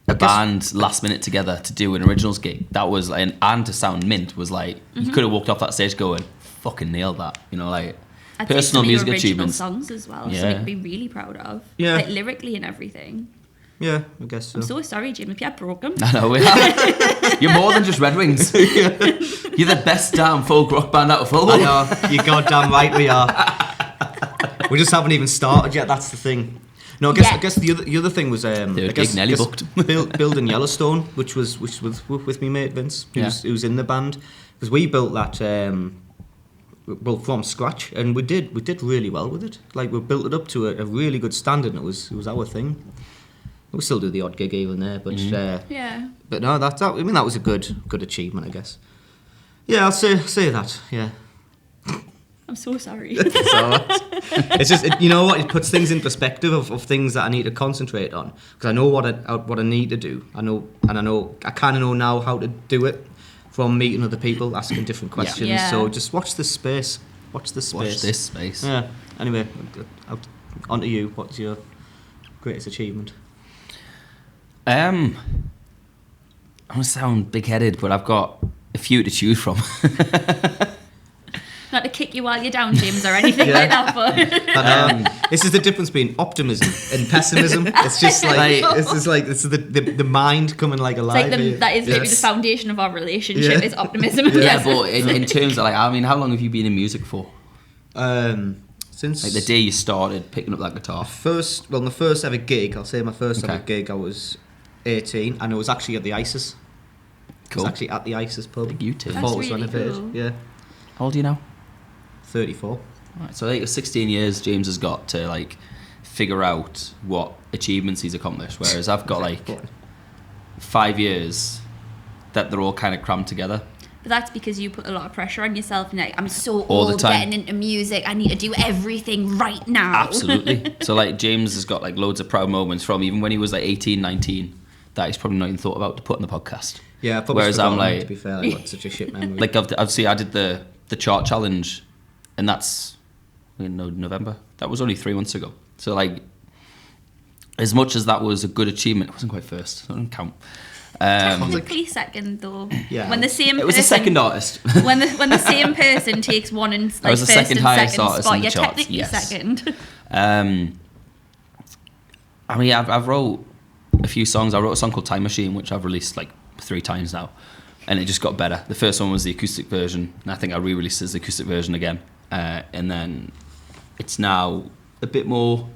a band last minute together to do an originals gig, that was and to sound mint was like you could have walked off that stage going, "Fucking nailed that," you know, like I'd say personal some of your music original achievements. songs as well, Yeah. something to be really proud of. Yeah. Like lyrically and everything. Yeah, I guess so. I'm so sorry, Jim, if you had broken. I know we are. You're more than just Red Wings. You're the best damn folk rock band out of Fulham. I know, you're goddamn right we are. We just haven't even started yet. That's the thing. No, I guess the other thing was I Big guess, Nelly booked. building Yellowstone, which was with me mate Vince, who's in the band, because we built that from scratch, and we did really well with it. Like we built it up to a really good standard, and it was our thing. We still do the odd gig even there, but Yeah. but no, that was a good achievement, I guess. Yeah, I'll say that. Yeah. I'm so sorry. So it's just you know what, it puts things in perspective of things that I need to concentrate on, because I know what I need to do. I kind of know now how to do it from meeting other people, asking different questions. Yeah. So just watch this space. Watch this space. Yeah. Anyway, on to you. What's your greatest achievement? I'm gonna sound big-headed, but I've got a few to choose from. Not to kick you while you're down, James, or anything like that, but This is the difference between optimism and pessimism. It's just like it's the mind coming like it's alive. like that is literally the foundation of our relationship is optimism. Yeah, but in terms of like, I mean, how long have you been in music for? Since Like the day you started picking up that guitar. my first ever gig, I'll say my first Okay. ever gig, I was 18, and it was actually at the ISIS. Cool. It was actually at the ISIS pub. Big you too. That's Before it was really renovated. cool. Yeah, How old are you now? 34. Right, so I think 16 years James has got to like figure out what achievements he's accomplished, whereas I've got like 5 years that they're all kind of crammed together. But that's because you put a lot of pressure on yourself. And like, I'm so All the old time. getting into music. I need to do everything right now. Absolutely. So like James has got like loads of proud moments from even when he was like 18, 19 that he's probably not even thought about to put in the podcast. Yeah, I probably Whereas forgot I'm them, like- to be fair, I got such a shit memory. Like obviously I did the chart challenge, and that's in November. That was only 3 months ago. So like, as much as that was a good achievement, it wasn't quite first. So it doesn't count. Technically second though. Yeah. When the same It was the person, second artist. when the same person takes one and like was the first second and highest second artist spot, in the you're charts, technically yes. second. I mean, I've wrote a few songs. I wrote a song called Time Machine, which I've released like 3 times now, and it just got better. The first one was the acoustic version, and I think I re-released it as the acoustic version again. And then it's now a bit more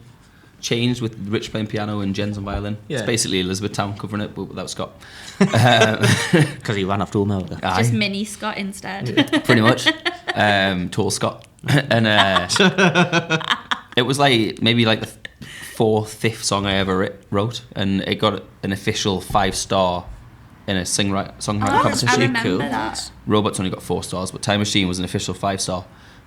changed with Rich playing piano and Jens on violin. Yeah. It's basically Elizabethtown covering it, but without Scott. Because he ran off to America. Just mini Scott instead. Pretty much. Tall Scott. And it was like maybe like the 4th, 5th song I ever wrote, and it got an official 5-star in a songwriting I competition. remember that. Robots only got 4 stars, but Time Machine was an official 5-star.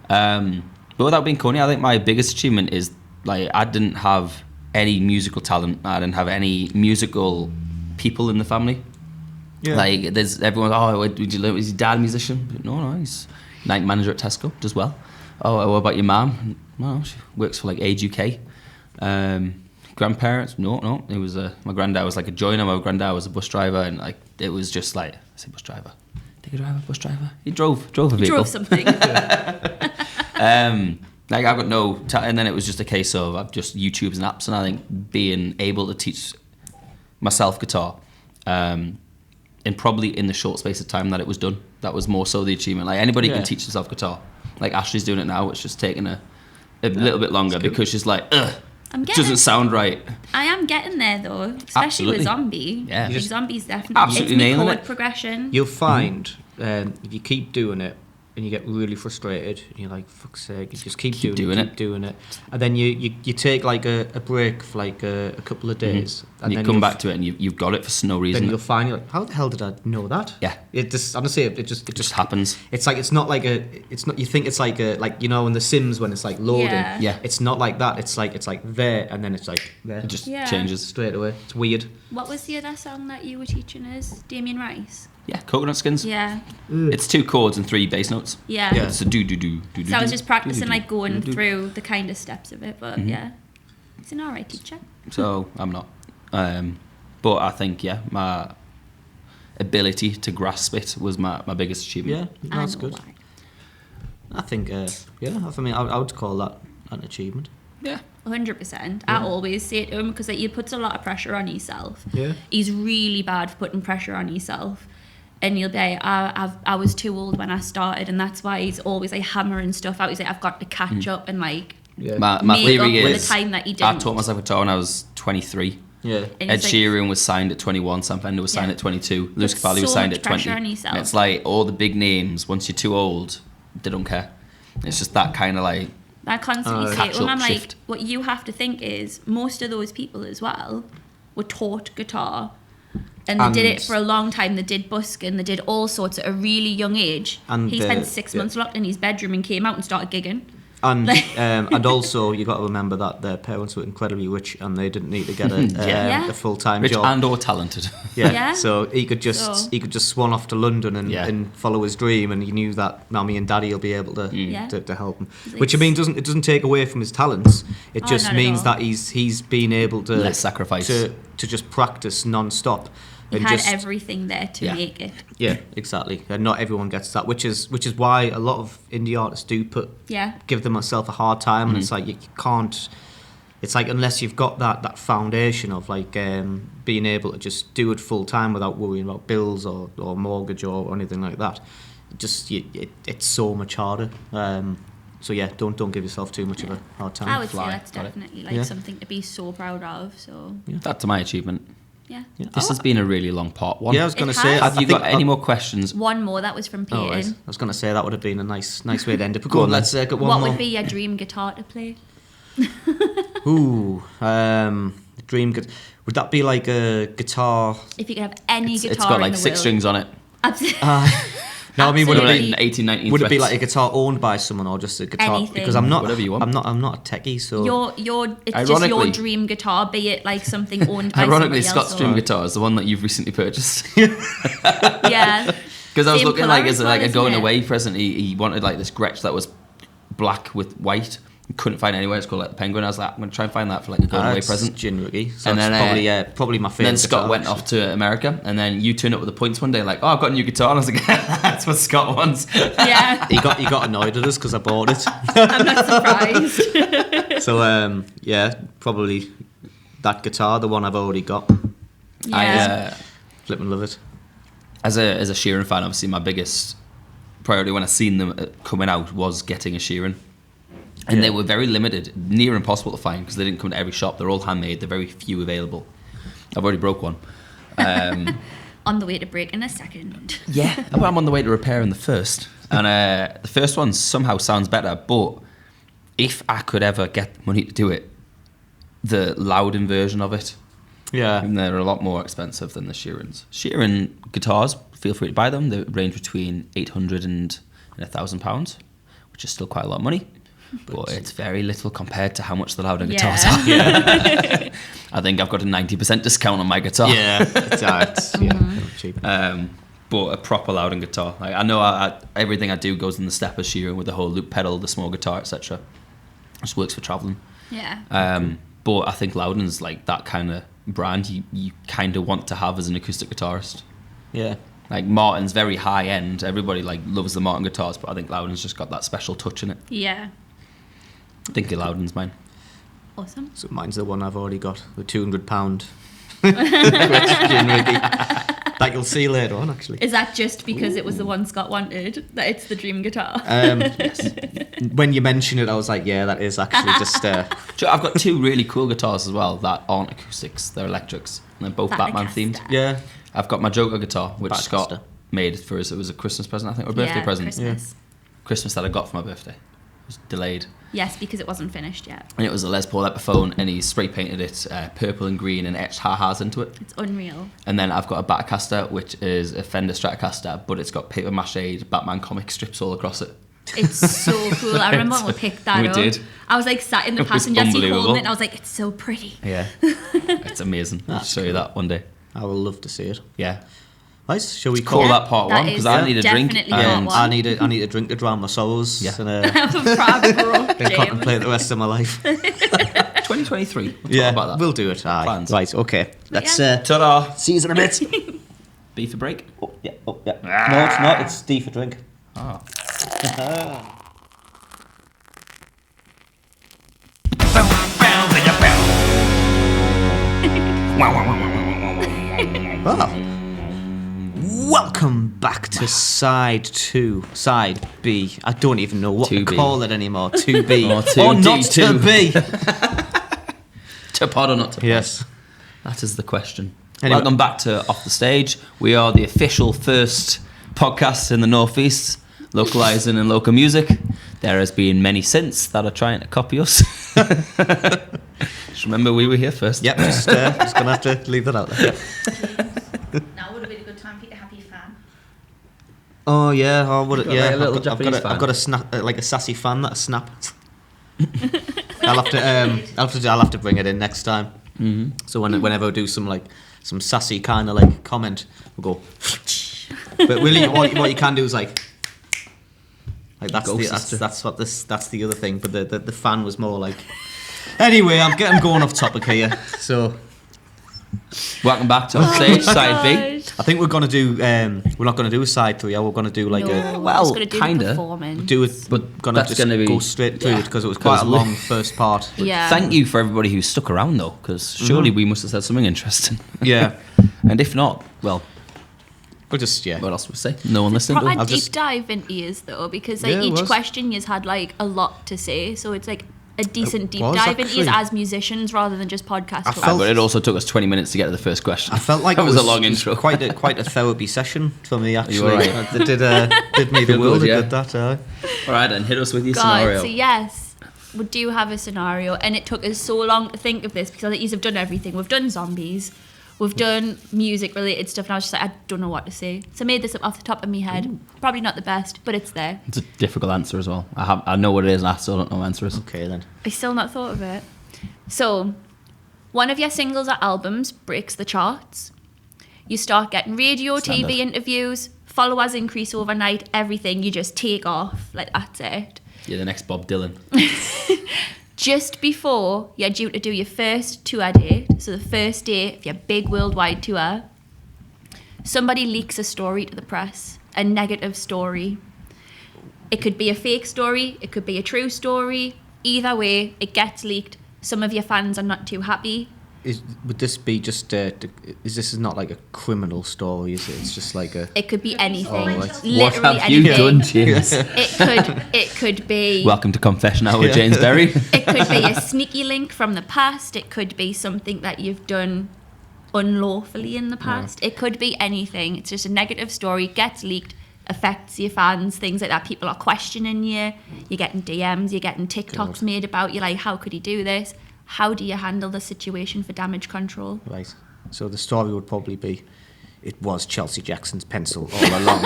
But without being corny, I think my biggest achievement is like I didn't have any musical talent. I didn't have any musical people in the family. Yeah. Like there's everyone. Oh, is your dad a musician? No, he's night manager at Tesco. Does well. Oh, what about your mum? No, she works for like Age UK. Grandparents? No. It was my granddad was like a joiner. My granddad was a bus driver, and like it was just like I say bus driver. Digger driver, bus driver. He drove a vehicle. He drove something. Like I've got no, and then it was just a case of I've just YouTubes and apps, and I think being able to teach myself guitar, in probably in the short space of time that it was done, that was more so the achievement. Like anybody can teach themselves guitar. Like Ashley's doing it now. It's just taking a little bit longer because she's like, it doesn't sound right. I am getting there though, especially Absolutely. with Zombie. Yeah. Like, Zombie's definitely Absolutely it's nailing chord it. progression. You'll find if you keep doing it and you get really frustrated and you're like, fuck's sake, you just keep doing it. And then you take like a break for like a couple of days. And you then come back to it and you've got it for no reason. Then you'll find you're like, how the hell did I know that? Yeah. It just honestly it just happens. It's like it's not you think it's like you know in The Sims when it's like loading. Yeah. It's not like that. It's like there and then it's like there. It just changes straight away. It's weird. What was the other song that you were teaching us? Damien Rice. Yeah, Coconut Skins. Yeah. It's 2 chords and 3 bass notes. Yeah. It's a do. So I was just practicing like going through the kind of steps of it, but yeah, he's an alright teacher. So I'm not. But I think my ability to grasp it was my biggest achievement. Yeah, that's I know good. why. I think I would call that an achievement. Yeah. 100%. I always say it to him because like, he puts a lot of pressure on himself. Yeah. He's really bad for putting pressure on himself. And he'll be like, I was too old when I started, and that's why he's always like hammering stuff out. He's like, I've got to catch up and like My make theory up for is the time that he I didn't. taught myself guitar when I was 23. Yeah. And Ed it's like, Sheeran was signed at 21, Sam Fender was signed Yeah. at 22, Lewis Puts Capaldi was so signed much at 20. pressure on yourself. And it's like all the big names, once you're too old, they don't care. It's just that kind of like, I constantly say it to him, I'm catch-up like, shift. what you have to think is most of those people as well were taught guitar and they did it for a long time. They did busking, they did all sorts at a really young age. And, he spent 6 months locked in his bedroom and came out and started gigging. And and also you got to remember that their parents were incredibly rich and they didn't need to get Yeah. a full-time rich job. and or talented. Yeah. So he could just swan off to London and follow his dream, and he knew that Mommy and Daddy will be able to Yeah. to help him. It's- Which I mean doesn't take away from his talents. It Oh, just not at means all. that he's been able to Less sacrifice. to just practice non-stop. He and had just, everything there to Yeah. make it. Yeah, exactly. And not everyone gets that, which is why a lot of indie artists do give themselves a hard time, and it's like you can't. It's like unless you've got that foundation of like being able to just do it full time without worrying about bills or mortgage or anything like that, it's so much harder. So yeah, don't give yourself too much of a hard time. I would say Fly. that's Got it. definitely like Yeah. something to be so proud of. So That's my achievement. yeah. This has been a really long part one. Yeah, I was going It to say. has. Have I you think got any more questions? One more that was from Peyton. Oh, right. I was going to say that would have been a nice way to end it. But Go go on, on then. let's get one What more. would be your dream guitar to play? Ooh, dream guitar. Would that be like a guitar? If you could have any guitar It's got in like the 6 world. strings on it. Absolutely. No, I mean, would it Absolutely. be 18, 19 would it be frets. like a guitar owned by someone or just a guitar? Anything. Because I'm not. Whatever you want. I'm not a techie, so. It's just your Ironically- dream guitar, be it like something owned by Ironically, somebody Scott's else. dream guitar is the one that you've recently purchased. Yeah. Because I was Same looking colour like as as like well, a going isn't it? away present. He wanted like this Gretsch that was black with white. He couldn't find it anywhere. It's called like the Penguin. I was like, I'm gonna try and find that for like a going away present. Generally, so And it's then, probably my And favorite. then Scott guitar, went actually. off to America, and then you turned up with the points one day, like, oh, I've got a new guitar. And I was like, that's what Scott wants. Yeah. He got annoyed at us because I bought it. I'm not surprised. So yeah, probably that guitar, the one I've already got. Yeah. Flipping love it. As a Sheeran fan, obviously my biggest priority when I seen them coming out was getting a Sheeran. And they were very limited, near impossible to find because they didn't come to every shop. They're all handmade. They're very few available. I've already broke one. On the way to break in a second. Yeah, well, I'm on the way to repairing the first. And the first one somehow sounds better, but if I could ever get money to do it, the Loudon version of it, Yeah. and they're a lot more expensive than the Sheerans. Sheeran guitars, feel free to buy them. They range between £800 and £1,000, which is still quite a lot of money. But it's very little compared to how much the Loudon guitars are. Yeah. I think I've got a 90% discount on my guitar. Yeah, it's cheap. But a proper Loudon guitar. Like, I know everything I do goes in the step of Sheeran with the whole loop pedal, the small guitar, etc. Just works for travelling. Yeah. But I think Loudon's like that kind of brand you kind of want to have as an acoustic guitarist. Yeah. Like Martin's very high end. Everybody like loves the Martin guitars, but I think Loudon's just got that special touch in it. Yeah. I think Loudon's mine. Awesome. So mine's the one I've already got, the £200 question, Ricky. That you'll see later on, actually. Is that just because it was the one Scott wanted? That it's the dream guitar? Yes. When you mentioned it, I was like, yeah, that is actually just... I've got two really cool guitars as well that aren't acoustics. They're electrics. And they're both Batman themed. Yeah. I've got my Joker guitar, which Batcaster. Scott made for us. It was a Christmas present, I think, or a birthday present. Christmas. Christmas that I got for my birthday. It was delayed. Yes, because it wasn't finished yet. And it was a Les Paul Epiphone, and he spray painted it purple and green and etched ha-has into it. It's unreal. And then I've got a Batcaster, which is a Fender Stratocaster, but it's got paper mache Batman comic strips all across it. It's so cool. I remember when we picked that We up. did. I was like sat in the It was passenger seat holding unbelievable. it, and I was like, it's so pretty. Yeah. It's amazing. I'll show you that one day. I will love to see it. Yeah. Nice. Shall we Call call that part that one, because is I need a drink. definitely part one. I need a drink to drown my sorrows. Yeah. And I'm proud bro, then James. contemplate the rest of my life. 2023. We'll talk about that. we'll do it. Aye. Plans. Right, okay. Let's yeah. Ta-da. see you in a bit. B for break. Oh, yeah. No, it's not. It's D for drink. Ah. Welcome back to side 2, side B. I don't even know what to 2B. call it anymore. 2B. Or or not 2D2. to be. To pod or not to pod? Yes. That is the question. Anyway. Welcome back to Off the Stage. We are the official first podcast in the Northeast, localising in local music. There has been many since that are trying to copy us. Just remember we were here first. Yep, just gonna have to leave that out there. Now would have been a good time for you to have your fan. Oh yeah, oh what? got, Yeah, like, a little I've got Japanese a, fan. I've got a snap, like a sassy fan that snaps. I'll have to bring it in next time. Mm-hmm. So whenever I do some sassy kind of like comment, we'll go. But really, what you can do is like that's the other thing. But the fan was more like. Anyway, I'm going off topic here. So Welcome back to Off the Stage, side B. I think we're gonna do. We're not gonna do a side 3. We're gonna do like No, well, just gonna do kinda. the performance. do it. But gonna that's just gonna be- go straight through yeah, it because it was quite a 'cause long first part. Yeah. Thank you for everybody who stuck around though, because surely we must have said something interesting. Yeah. And if not, well, We'll just what else would we say? No one listening. Proper Though. deep dive into yours though, because like Yeah, it each was. question you's had like a lot to say, so it's like a decent deep was, dive into yours actually. as musicians rather than just podcasters. I felt- But it also took us 20 minutes to get to the first question. I felt like that it was a long intro. Quite a therapy session for me actually. You all right? It did me the Feel world good, a yeah? good that. All right, then hit us with your God, scenario. so yes, we do have a scenario, and it took us so long to think of this because I think you've done everything. We've done zombies, we've done music-related stuff, and I was just like, I don't know what to say. So I made this up off the top of my head. Probably not the best, but it's there. It's a difficult answer as well. I know what it is, and I still don't know what the answer is. Okay then. I still not thought of it. So, one of your singles or albums breaks the charts. You start getting radio, Standard. TV interviews, followers increase overnight, everything. You just take off. Like, that's it. You're the next Bob Dylan. Just before you're due to do your first tour date, so the first day of your big worldwide tour, somebody leaks a story to the press, a negative story. It could be a fake story, it could be a true story, Either way, it gets leaked. Some of your fans are not too happy. Would this be just? Is this not like a criminal story? Is it? It's just like a. It could be anything. right. Literally What have anything. you done, James? It could be. Welcome to Confession Hour with James Berry. It could be a sneaky link from the past. It could be something that you've done unlawfully in the past. It could be anything. It's just a negative story, gets leaked, affects your fans, things like that. People are questioning you. You're getting DMs, you're getting TikToks made about you, like, how could he do this? How do you handle the situation for damage control? Right. So the story would probably be, it was Chelsea Jackson's pencil all along.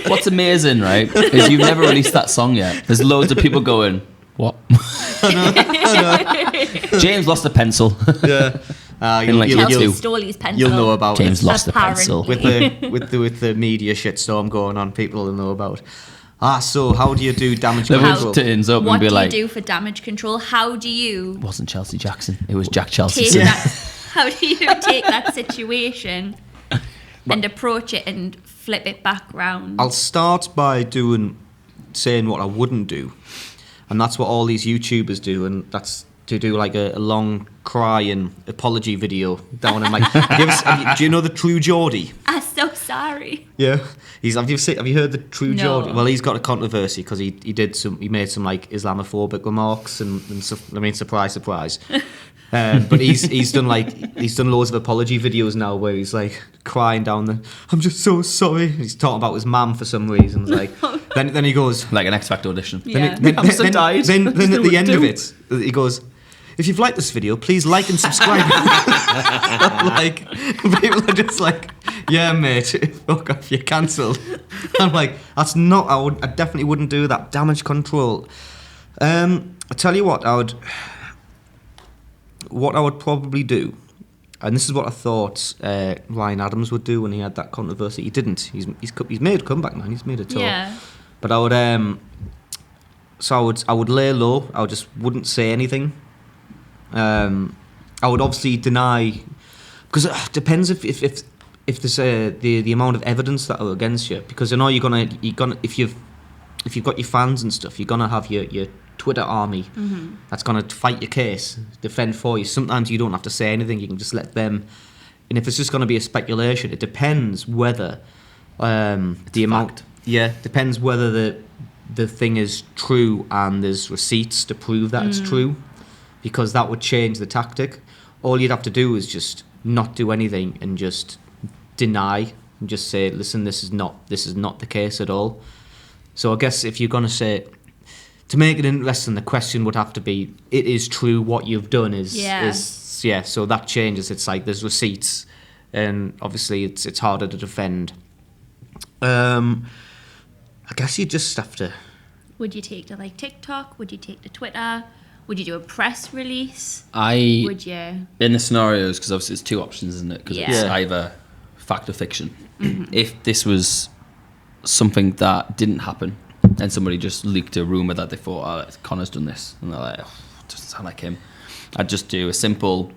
What's amazing, right, is you've never released that song yet. There's loads of people going, what? James lost a pencil. Yeah. In like Chelsea you. stole his pencil. You'll know about James it. lost a pencil. Apparently. with the media shitstorm going on. People will know about. So how do you do damage There control? was turns up What and be do like, you do for damage control? How do you it wasn't Chelsea Jackson, it was Jack Chelsea. take that? How do you take that situation and approach it and flip it back round? I'll start by saying what I wouldn't do, and that's what all these YouTubers do, and that's to do like a long crying apology video down in like. Do you know the True Geordie? I'm so sorry. Yeah, have you heard the True No. Geordie? Well, he's got a controversy because he made some like Islamophobic remarks and stuff. I mean, surprise, surprise. But he's done loads of apology videos now where he's like crying down the. I'm just so sorry. He's talking about his mum for some reason. It's like then he goes Like an X Factor audition. Yeah. then I'm so died. Then at Just the do end it, of do. it, he goes, if you've liked this video, please like and subscribe. Like, people are just like, yeah, mate, fuck off, you're cancelled. I'm like, that's not, I definitely wouldn't do that. Damage control. I tell you what I would probably do, and this is what I thought Ryan Adams would do when he had that controversy. He didn't. He's made a comeback, man. He's made a tour. Yeah. But I would I would lay low. I just wouldn't say anything. I would obviously deny, because it depends if there's the amount of evidence that are against you. Because I know you're gonna if you've got your fans and stuff, you're gonna have your Twitter army that's gonna fight your case, defend for you. Sometimes you don't have to say anything; you can just let them. And if it's just gonna be a speculation, it depends whether the amount. Yeah, depends whether the thing is true and there's receipts to prove that it's true, because that would change the tactic. All you'd have to do is just not do anything and just deny and just say, listen, this is not the case at all. So I guess if you're going to say, to make it interesting, the question would have to be, it is true what you've done is so that changes. It's like there's receipts, and obviously it's harder to defend. I guess you just have to. Would you take to like TikTok? Would you take to Twitter? Would you do a press release? Would you? In the scenarios, because obviously it's two options, isn't it? Because it's Yeah. either fact or fiction. If this was something that didn't happen and somebody just leaked a rumour that they thought, oh, Connor's done this, and they're like, oh, doesn't sound like him, I'd just do a simple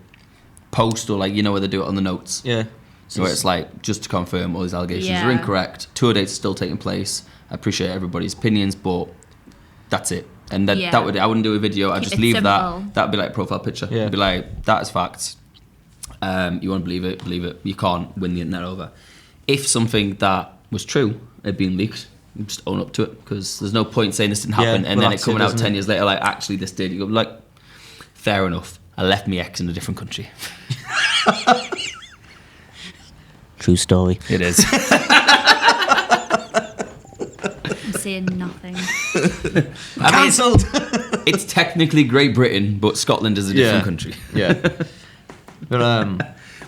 post, or like, you know, where they do it on the notes. Yeah. So where it's like, just to confirm, all these allegations Yeah. are incorrect. Tour dates are still taking place. I appreciate everybody's opinions, but that's it. And then Yeah. I wouldn't do a video. I'd Keep just it leave simple. that. That'd be like a profile picture. Yeah. It'd be like, that is facts. You want to believe it, believe it. You can't win the internet over. If something that was true had been leaked, you just own up to it, because there's no point saying this didn't happen and well, then it that's coming it, out isn't 10 it? years later like, actually this did. You go like, fair enough. I left my ex in a different country. True story. It is. I'm saying nothing. Cancelled. It's technically Great Britain, but Scotland is a different Yeah. country. Yeah. But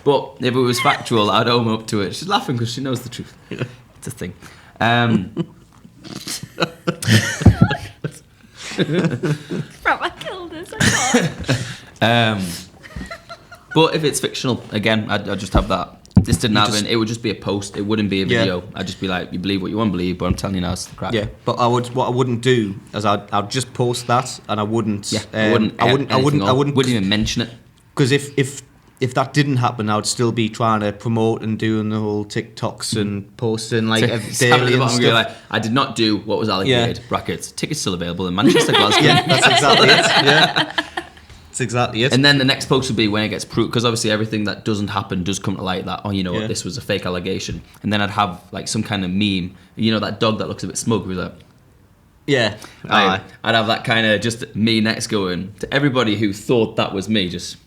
But if it was factual, I'd own up to it. She's laughing because she knows the truth. It's a thing. Proper killed us. I thought. But if it's fictional, again, I'd just have that. If this didn't happen, it would just be a post. It wouldn't be a video. I'd just be like, you believe what you want to believe, but I'm telling you now, it's the crack. yeah, but what I wouldn't do is I'd just post that, and I wouldn't. I wouldn't I wouldn't even mention it. because if if that didn't happen, I'd still be trying to promote and doing the whole TikToks and posting like daily and stuff. Like, I did not do what was allocated. Brackets. Tickets still available in Manchester, Glasgow. Yeah, that's exactly it. Yeah, that's exactly it. And then the next post would be when it gets proved, because obviously everything that doesn't happen does come to light. That you know what, this was a fake allegation. And then I'd have like some kind of meme. You know that dog that looks a bit smug with like. Yeah, I'd have that kind of just me next going to everybody who thought that was me. Just.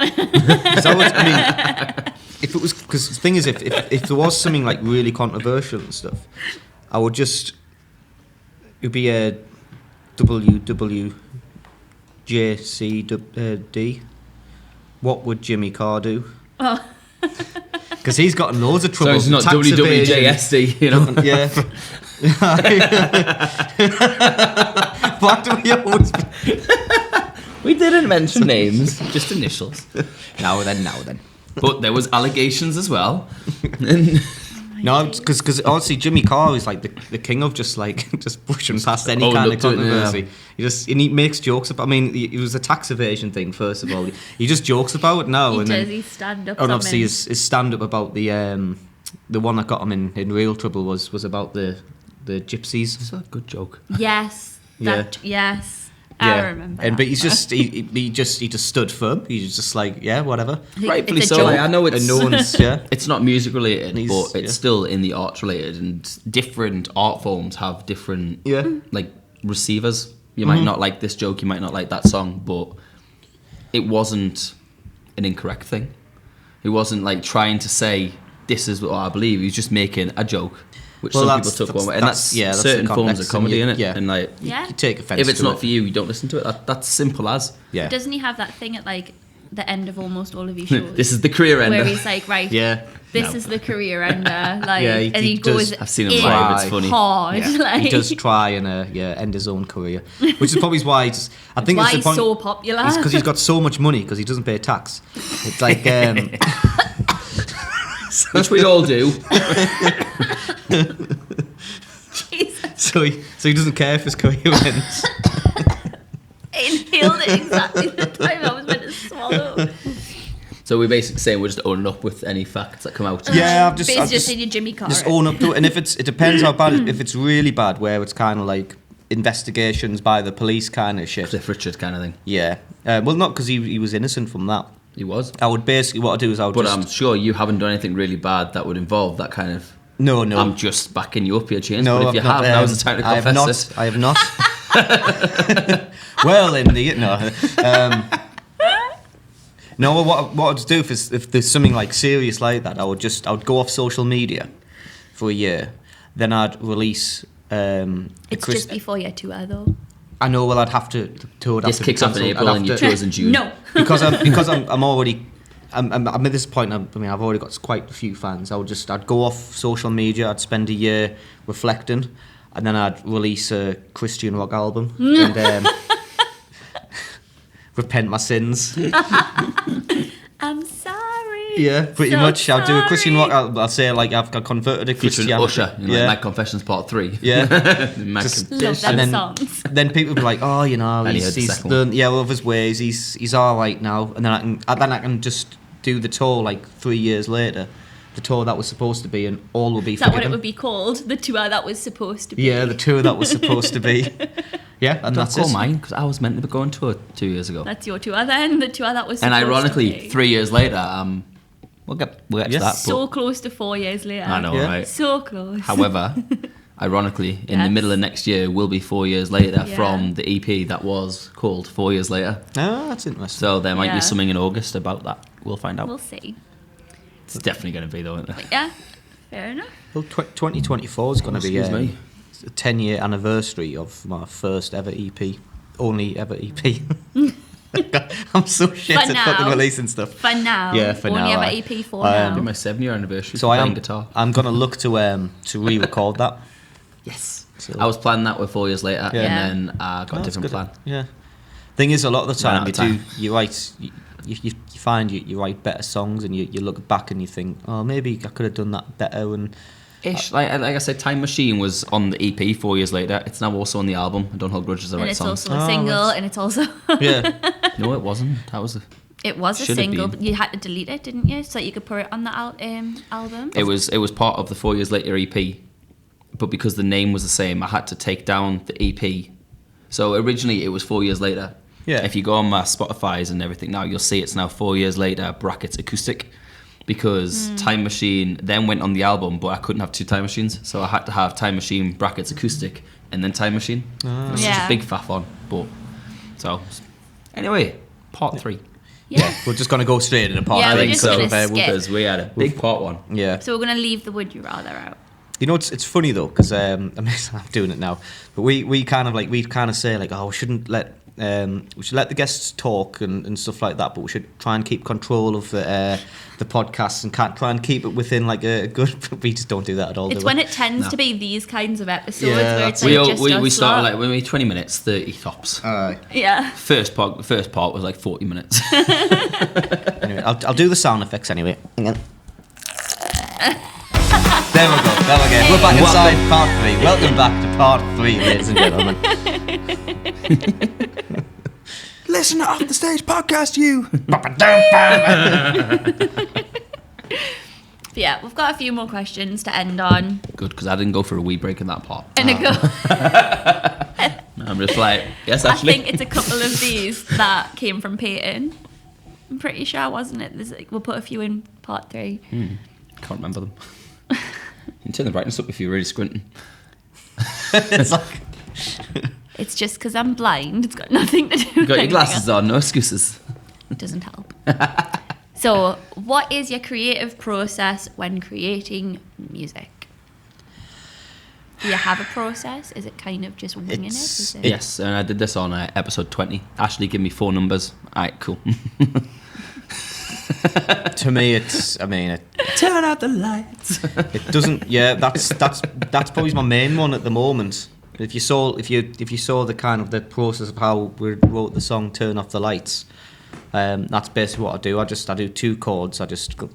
If it was, because the thing is, if there was something like really controversial and stuff, I would just, it'd be a WWJCD. What would Jimmy Carr do? Oh. Because he's got loads of trouble. So it's not WWJSD, you know? Yeah. Why do we always? We didn't mention names, just initials. Now then. But there was allegations as well. No, because honestly, Jimmy Carr is like the king of just pushing past any kind of controversy. He makes jokes about. I mean, it was a tax evasion thing first of all. He just jokes about it now. His stand up. And obviously his stand up about the one that got him in real trouble was about the gypsies. It's a good joke. Yes. Yes. Yeah. I remember. But he's just he just stood firm. He's just like, yeah, whatever. Rightfully it's a so. joke. I know it's And no one's it's not music related, He's- but it's still in the arts related, and different art forms have different like receivers. You might not like this joke, you might not like that song, but it wasn't an incorrect thing. It wasn't like trying to say this is what I believe. He was just making a joke. Which some people took one way, and that's certain forms of comedy, innit? Yeah. And like, you take offence if it's to not it. for you, you don't listen to it. That's simple as. Yeah. Doesn't he have that thing at like the end of almost all of his shows? This is the career ender. Where he's like, right, this is the career ender. Like, Yeah, and he he goes does- I've seen him in live. It's funny. hard. Yeah. Like, He does try and end his own career, which is probably why I think why it's the he's point. so popular. It's because he's got so much money because he doesn't pay tax. It's like Which we all do. Jesus. so he doesn't care if his career ends. Inhaled it exactly the time I was meant to swallow. So we're basically saying we're just owning up with any facts that come out. Yeah, But it's just in your Jimmy Carr. Just own up to it, and it depends how bad. If it's really bad, where it's kind of like investigations by the police kind of shit. Cliff Richard kind of thing. Yeah, well, not because he was innocent from that. He was. I would basically what I do is I would. But just, I'm sure you haven't done anything really bad that would involve that kind of. No. I'm just backing you up here, James. No, but if you I've not, have, now's the time to I have confess not. it. I have not. Well, indeed, no. No, what I'd do if there's something like serious like that, I would go off social media for a year, then I'd release. It's just before your tour, though. I know. Well, I'd have to tour. This kicks off in April and your tour's in June. No. because I'm already. I'm at this point. I've already got quite a few fans. I'd go off social media. I'd spend a year reflecting, and then I'd release a Christian rock album and repent my sins. I'm sorry. Yeah, pretty So much. I'll do a Christian rock sorry. album. I'll say like I've got converted to Featuring Christianity. Usher in Yeah. like My Confessions Part 3. Yeah. My Just- Love Confessions. them And then- songs. Then people will be like, oh, And he he's heard the second learned of his ways. He's all right now. And then I can just do the tour like 3 years later, the tour that was supposed to be, and all will be. Is that what it forgiven. would be called? The tour that was supposed to be? Yeah, the tour that was supposed to be. Yeah, and Don't that's call it. mine, because I was meant to be going to it 2 years ago. That's your tour then? The tour that was And supposed ironically, to be. 3 years later, we'll get Yes. to that. So close to 4 years later. I know, Yeah. right? So close. However, ironically, in the Yes. middle of next year will be 4 years later Yeah. from the EP that was called 4 Years Later. Oh, that's interesting. So there might Yeah. be something in August about that. We'll find out. We'll see. It's definitely going to be, though, isn't it? But yeah, fair enough. Well, 2024 is going to be Excuse me. a 10-year anniversary of my first ever EP, only ever EP. I'm so shit For at now. fucking releasing stuff. For now. Yeah, for Only now, ever aye. EP for It'll be now. my 7-year anniversary. So playing guitar. I'm going to look to re-record that. Yes. So- I was planning that with 4 years later, Yeah. and then I got a That's different good. plan. Yeah. Thing is, a lot of the Ran time out of you write, you find you write better songs, and you look back and you think, oh, maybe I could have done that better, and Ish. Like I said, Time Machine was on the EP 4 years later. It's now also on the album. I Don't Hold Grudges, the And right it's song. also a single, and it's also... Yeah. No, it wasn't. That was It was a Should have single, been. but you had to delete it, didn't you? So that you could put it on the album. It was part of the 4 years later EP, but because the name was the same, I had to take down the EP. So originally it was 4 years later. Yeah. If you go on my Spotify's and everything now, you'll see it's now 4 years later brackets acoustic, because Time Machine then went on the album, but I couldn't have two Time Machines, so I had to have Time Machine brackets acoustic and then Time Machine. It was such Yeah. a big faff on, but so anyway, part 3. Yeah. We're just going to go straight into part Yeah, I we're think just so, gonna skip. because we had a big part 1. Yeah. So we're going to leave the Would You Rather out. You know, it's funny though, because I mean, I'm doing it now, but we kind of say like, oh, we should let the guests talk and stuff like that, but we should try and keep control of the podcast and try and keep it within like a good. We just don't do that at all. It's do when we? it tends No. to be these kinds of episodes Yeah, where it's that's like We just we us started lot. like when we 20 minutes, 30 tops. Yeah. First part was like 40 minutes. Anyway, I'll do the sound effects anyway. Hang on. There we go. We're back inside part 3. Welcome back to part 3, ladies and gentlemen. Listen to Off the Stage podcast, you. But yeah, we've got a few more questions to end on. Good, because I didn't go for a wee break in that part. And it go. I'm just like, yes, I actually. think it's a couple of these that came from Peyton. I'm pretty sure, wasn't it? We'll put a few in part 3. Can't remember them. You can turn the brightness up if you're really squinting. It's like, It's just because I'm blind. It's got nothing to do with You got your anything glasses else. on, no excuses. It doesn't help. So, what is your creative process when creating music? Do you have a process? Is it kind of just winging it? Is it? Yes, and I did this on episode 20. Ashley gave me 4 numbers. Alright, cool. to me, it's. I mean, Turn out the lights. it doesn't. Yeah, that's probably my main one at the moment. If you saw the kind of the process of how we wrote the song "Turn Off the Lights," that's basically what I do. I do 2 chords. I just go,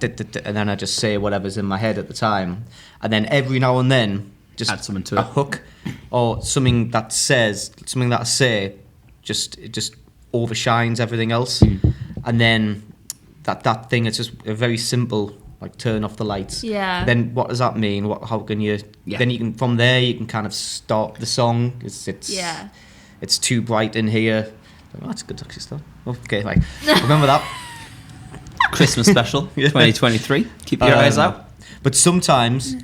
and then I just say whatever's in my head at the time, and then every now and then just Add something to a it. hook or something that I say just overshines everything else, and then that thing, it's just a very simple, like, turn off the lights. Yeah. Then what does that mean? How can you? Yeah. Then you can, from there you can kind of start the song. It's too bright in here. Oh, that's good actually stuff. Okay, like, remember that. Christmas special, Yeah. 2023. Keep your eyes out. But sometimes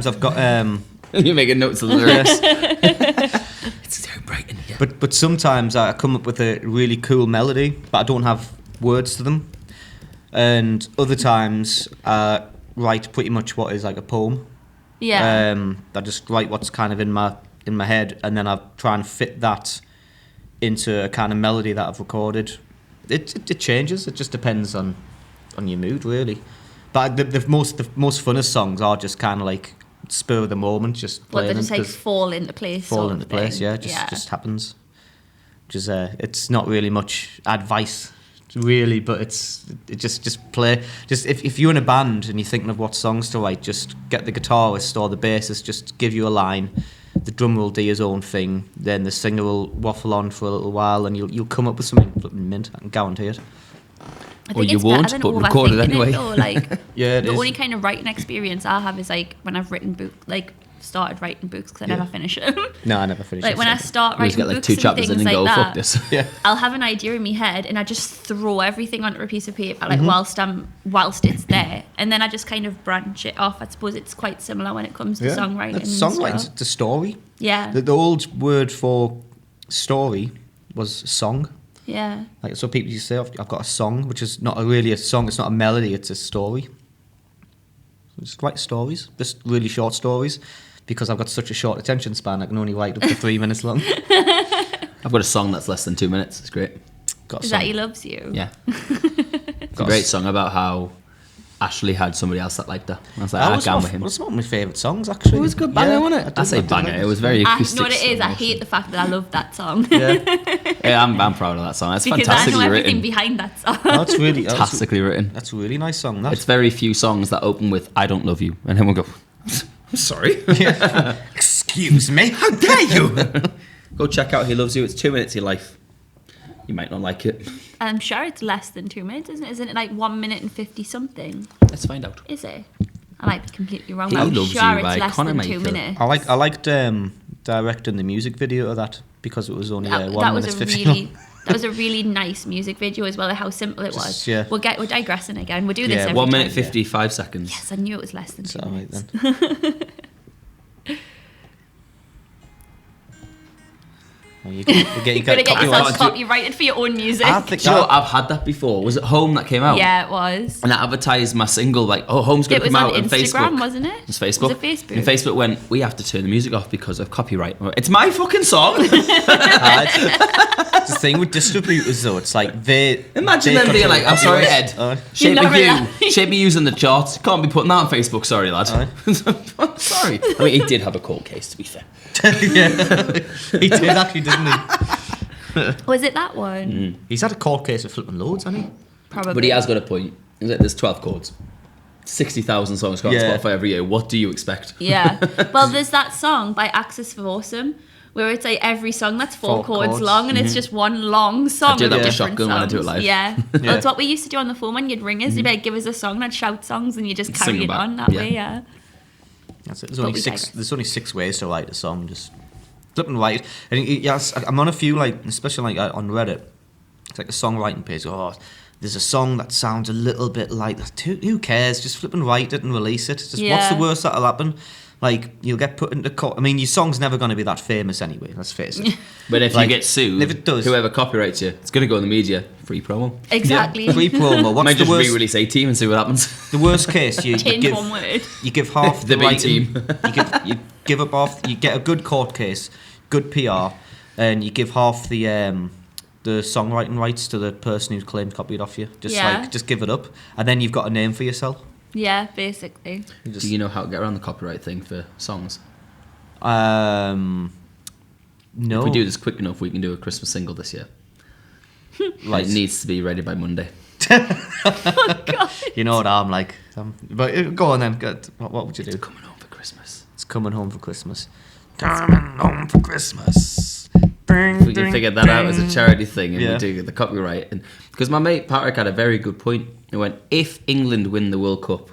I've got You're making notes of the lyrics. It's so bright in here. but sometimes I come up with a really cool melody, but I don't have words to them. And other times I write pretty much what is like a poem. Yeah. I just write what's kind of in my head, and then I try and fit that into a kind of melody that I've recorded. It changes. It just depends on your mood, really. But the most funnest songs are just kind of like spur of the moment, just What, play they them, just like 'cause fall into place? fall sort into of place. thing. Yeah, just happens. Just it's not really much advice, really, but it just play. Just if you're in a band and you're thinking of what songs to write, just get the guitarist or the bassist, just give you a line. The drummer will do his own thing. Then the singer will waffle on for a little while, and you'll come up with something flipping mint. I can guarantee it. I Or think you it's better won't, than but record it overthinking anyway. though, like, Yeah, it the is. only kind of writing experience I have is like when I've written started writing books because I Yeah. never finish them. No, I never finished. Like it, when I so- start You just writing get like books 2 and chapters things in and like go, that, fuck this. Yeah. I'll have an idea in my head and I just throw everything onto a piece of paper, Mm-hmm. like whilst it's there, and then I just kind of branch it off. I suppose it's quite similar when it comes to songwriting. It's and songwriting. stuff. It's a story. Yeah, The old word for story was song. yeah. Like, so people used to say, I've got a song, which is not really a song, it's not a melody, it's a story. So just write stories, just really short stories, because I've got such a short attention span, I can only write up to 3 minutes long. I've got a song that's less than 2 minutes. It's great. Got a Is song. that He Loves You? Yeah. It's a great song about how Ashley had somebody else that liked her. I was like, That I was can one with him. was one of my favourite songs, actually. It was a good banger, wasn't it? I say did banger. like It was very I acoustic. know what it is. I song. hate the fact that I love that song. Yeah. Yeah, I'm proud of that song. It's because I know fantastically everything written. behind that song. No, it's really, Fantastically written. that's a really nice song, that. It's very few songs that open with "I don't love you," and then we'll go, I'm sorry. Excuse me. How dare you? Go check out He Loves You. It's 2 minutes of your life. You might not like it. I'm sure it's less than 2 minutes, isn't it? Isn't it like 1 minute and 50 something? Let's find out. Is it? I might be completely wrong. He But I'm Loves sure You it's by less Conor than 2 Michael. minutes. I liked directing the music video of that because it was only 1 that was minute a 50 really long. that was a really nice music video as well. How simple it was. yeah. We're digressing again. We'll do this Yeah, every 1 minute time. 55 seconds. Yes, I knew it was less than 2 It's alright minutes. then. Well, you got You're gonna get copyright. yourself copyrighted for your own music. I think Do you know, I've had that before. Was it Home that came out? Yeah, it was. And I advertised my single like, oh, Home's going It to was come on out on Instagram, Facebook. wasn't it? It's Facebook. Was it Facebook? And Facebook went, we have to turn the music off because of copyright. It's my fucking song. the thing with distributors though, it's like Imagine they them being control like, I'm sorry, copyright. Ed. Shape You're of not you. allowed. Shape of you's in the charts. Can't be putting that on Facebook. Sorry, lad. I'm sorry. I mean, he did have a court case, to be fair. Yeah. He did actually, didn't he? Was it that one? He's had a court case with flipping loads, hasn't he? Probably. But he has got a point. He's like, there's 12 chords. 60,000 songs come on Yeah. Spotify every year. What do you expect? Yeah. Well, there's that song by Axis for Awesome where it's like every song that's four Four chords chords. long and it's just one long song. I do that of with different Shotgun when I do it songs. live. Yeah. Yeah. Well, it's what we used to do on the phone when you'd ring us. You'd be like, give us a song and I'd shout songs and you just Sing carry them it back. on that Yeah. way, yeah. That's it. But we digress. There's only 6 ways to write a song. Just flipping write. And yes, I'm on a few like, especially like on Reddit. It's like a songwriting page. Oh, there's a song that sounds a little bit like that. Who cares? Just flip and write it and release it. Just what's Yeah. the worst that'll happen? Like you'll get put into court. I mean, your song's never going to be that famous anyway. Let's face it. But if Like, you get sued, if it does- whoever copyrights you, it's going to go in the media. Free promo. Exactly. Free promo. What's Might the just worst? re-release A-Team and see what happens. The worst case, you Change give one word. you give half the The B writing. team. you give up off. You get a good court case, good PR, and you give half the songwriting rights to the person who's claimed copy it off you. Just give it up, and then you've got a name for yourself. Yeah, basically. You just, Do you know how to get around the copyright thing for songs? no. If we do this quick enough, we can do a Christmas single this year. Right. It needs to be ready by Monday. God. You know what I'm like. But go on then. What would you do? Coming home for Christmas. It's coming home for Christmas. Coming home for Christmas. If we can figure that out as a charity thing and Yeah. we do the copyright. And because my mate Patrick had a very good point. He went, if England win the World Cup,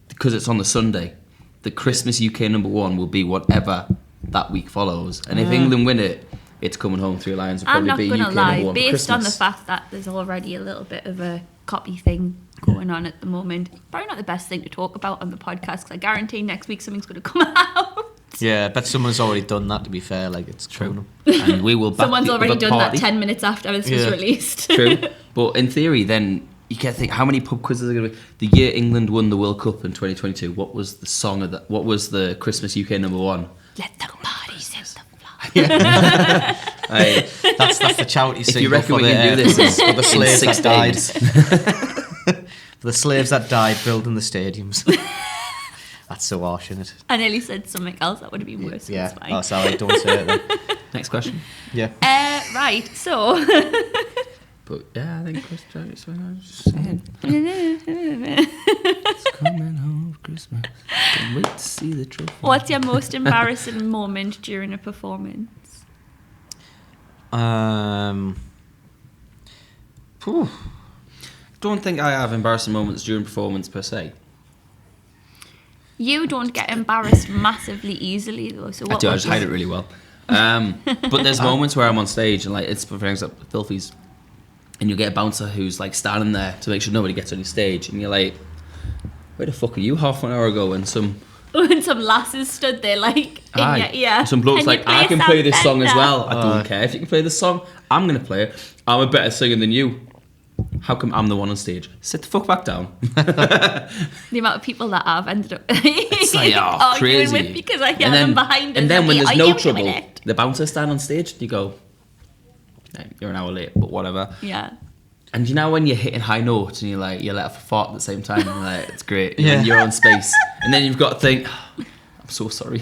because it's on the Sunday, the Christmas UK #1 will be whatever that week follows. And if England win it, it's coming home 3 Lions will I'm probably not be going to UK lie, #1 for based on the Christmas. fact that there's already a little bit of a copy thing going on at the moment, probably not the best thing to talk about on the podcast because I guarantee next week something's going to come out. Yeah, I bet someone's already done that. To be fair, like it's true. And we will back Someone's the already other done party. that 10 minutes after this was Yeah. released. True. But in theory, then you can think how many pub quizzes are going to be? The year England won the World Cup in 2022, what was the song of that? What was the Christmas UK #1? Let the party set the flag. Aye. That's the charity If single you reckon for we the, can do this for the in slaves 6 that died. days. For the slaves that died building the stadiums. That's so harsh, isn't it? I nearly said something else that would have been worse. Yeah. It's fine. Oh, sorry, don't say it then. Next question. Yeah. Right, so But yeah, I think Christmas. I'm just saying. It's coming home for Christmas. Can't wait to see the trophy. what's your most embarrassing moment during a performance? Phew. Don't think I have embarrassing moments during performance per se. You don't get embarrassed massively easily though. So I what do. I was just hide it really well. But there's moments where I'm on stage and like it's for example Filthies, and you get a bouncer who's like standing there to make sure nobody gets on your stage, and you're like, where the fuck are you half an hour ago? And some when some lasses stood there like in your ear. some bloke's "Can you like, I can some play this song as better?" well. I don't care if you can play this song. I'm gonna play it. I'm a better singer than you. How come I'm the one on stage? Sit the fuck back down. The amount of people that I've ended up It's like, oh, arguing crazy. with because I hear them behind us. And then when like, there's "Are no you trouble, doing it?" the bouncer stand on stage, and you go, "Hey, you're an hour late, but whatever." Yeah. And you know when you're hitting high notes and you let off a fart at the same time, and you're like, it's great. You're Yeah. in your own space. And then you've got to think, I'm so sorry.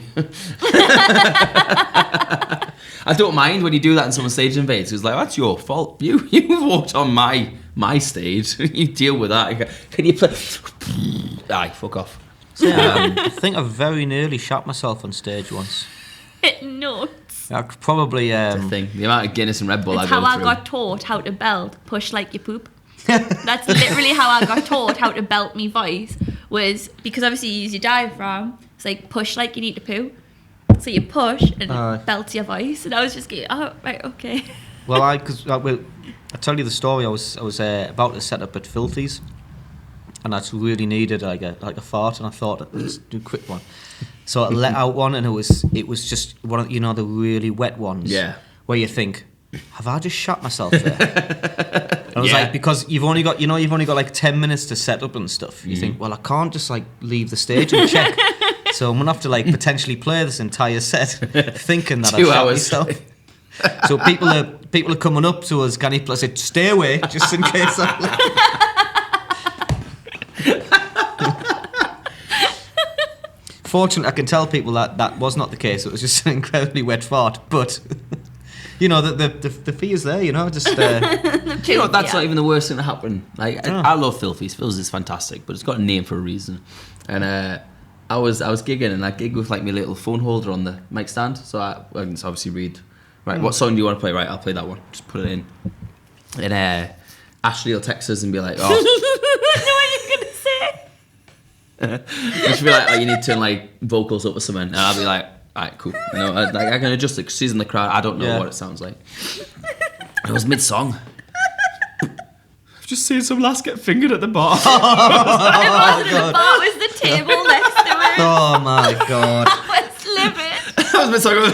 I don't mind when you do that in someone's stage invades. It's like, that's your fault. You walked on my stage. You deal with that. Can you play? Aye, fuck off. So, I think I very nearly shot myself on stage once. Nuts. I could probably. The thing, the amount of Guinness and Red Bull It's I how go I through. got taught how to belt, push like you poop. That's literally how I got taught how to belt me voice, was because obviously you use your diaphragm. It's like push like you need to poo. So you push and it belts your voice. And I was just going, oh, right, okay. Well, I tell you the story. I was about to set up at Filthy's, and I really needed like a fart, and I thought let's do a quick one. So I let out one, and it was just one of the really wet ones. Yeah. Where you think, have I just shot myself there? And I was like, because you've only got like 10 minutes to set up and stuff. You think, well, I can't just like leave the stage and check. So I'm gonna have to like potentially play this entire set, thinking that I 2 shot hours. myself. So people are coming up to us. Can he plus it? Stay away, just in case. Fortunately, I can tell people that was not the case. It was just an incredibly wet fart. But the fee is there. Just That's not even the worst thing that happened. Like I love Filthy's. Filthy's is fantastic, but it's got a name for a reason. And I was gigging, and I gig with like my little phone holder on the mic stand. So I can just obviously read. Right, what song do you want to play? Right, I'll play that one. Just put it in. And Ashley will text us and be like, "Oh." I know what you're gonna say. And she'll be like, "Oh, you need to turn like vocals up or something." And I'll be like, "Alright, cool." I can adjust it 'cause she's in the crowd. I don't know what it sounds like. It was mid-song. I've just seen some lass get fingered at the bar. It wasn't a bar, it was the table next to it. oh my god! I was livid. That was mid-song.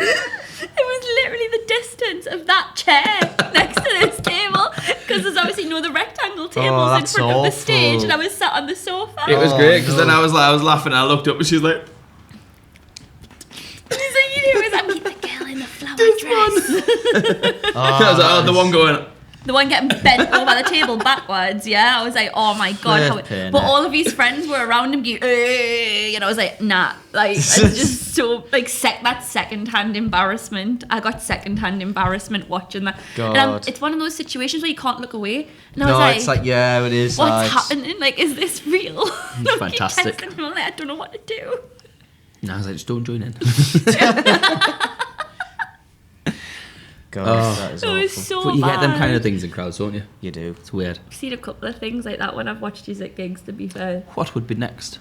It was literally the distance of that chair next to this table, because there's obviously no other rectangle tables in that's front of the awful. stage, and I was sat on the sofa. It was great because then I was laughing, and I looked up, and she was like, So you knew it was I'm the girl in the flower dress. I was like, the one going. The one getting bent over the table backwards, yeah. I was like, oh my god. But all of his friends were around him going, and I was like, nah. Like, it's just so, like, that second-hand embarrassment. I got second-hand embarrassment watching that. God. And it's one of those situations where you can't look away. And I was it's like, yeah, it is. what's happening? Like, is this real? It's fantastic. And I'm like, I don't know what to do. And I was like, just don't join in. God, that is It was awful. so But you get them bad. kind of things in crowds, don't you? You do. It's weird. I've seen a couple of things like that when I've watched you at gigs, to be fair. What would be next?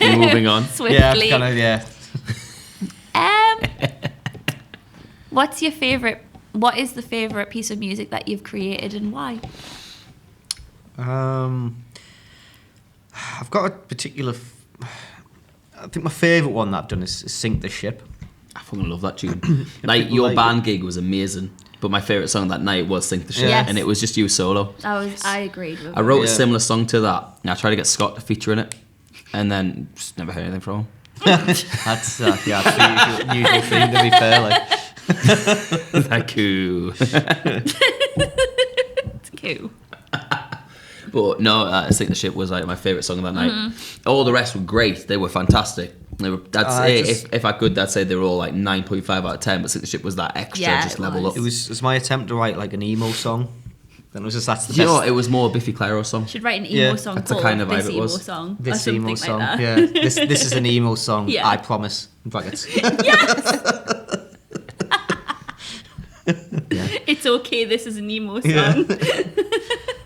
Moving on. Swiftly. Yeah, kind of. Yeah. What is the favourite piece of music that you've created, and why? I've got a particular. I think my favourite one that I've done is Sink the Ship. I fucking love that tune. Like, your band gig was amazing, but my favourite song that night was Sink the Ship, Yes. and it was just you solo. I agreed with I wrote a Yeah. similar song to that, and I tried to get Scott to feature in it, and then just never heard anything from him. That's the usual thing, to be fair. Like, Thank you. It's cute. But no, Sink the Ship was like my favourite song of that night. All the rest were great. They were fantastic. If I could, I'd say they were all like 9.5 out of 10, but Sink the Ship was that extra, Yeah, just it level was. up. it was my attempt to write like an emo song. Then it was just that's the Do you know best. what? It was more Biffy Clyro song. Should write an emo Yeah, song that's the called kind of vibe This it Emo was. Song. or This something emo like song. that. Yeah. This is an emo song. Yeah. I promise. In brackets. It's okay, this is an emo song. Yeah.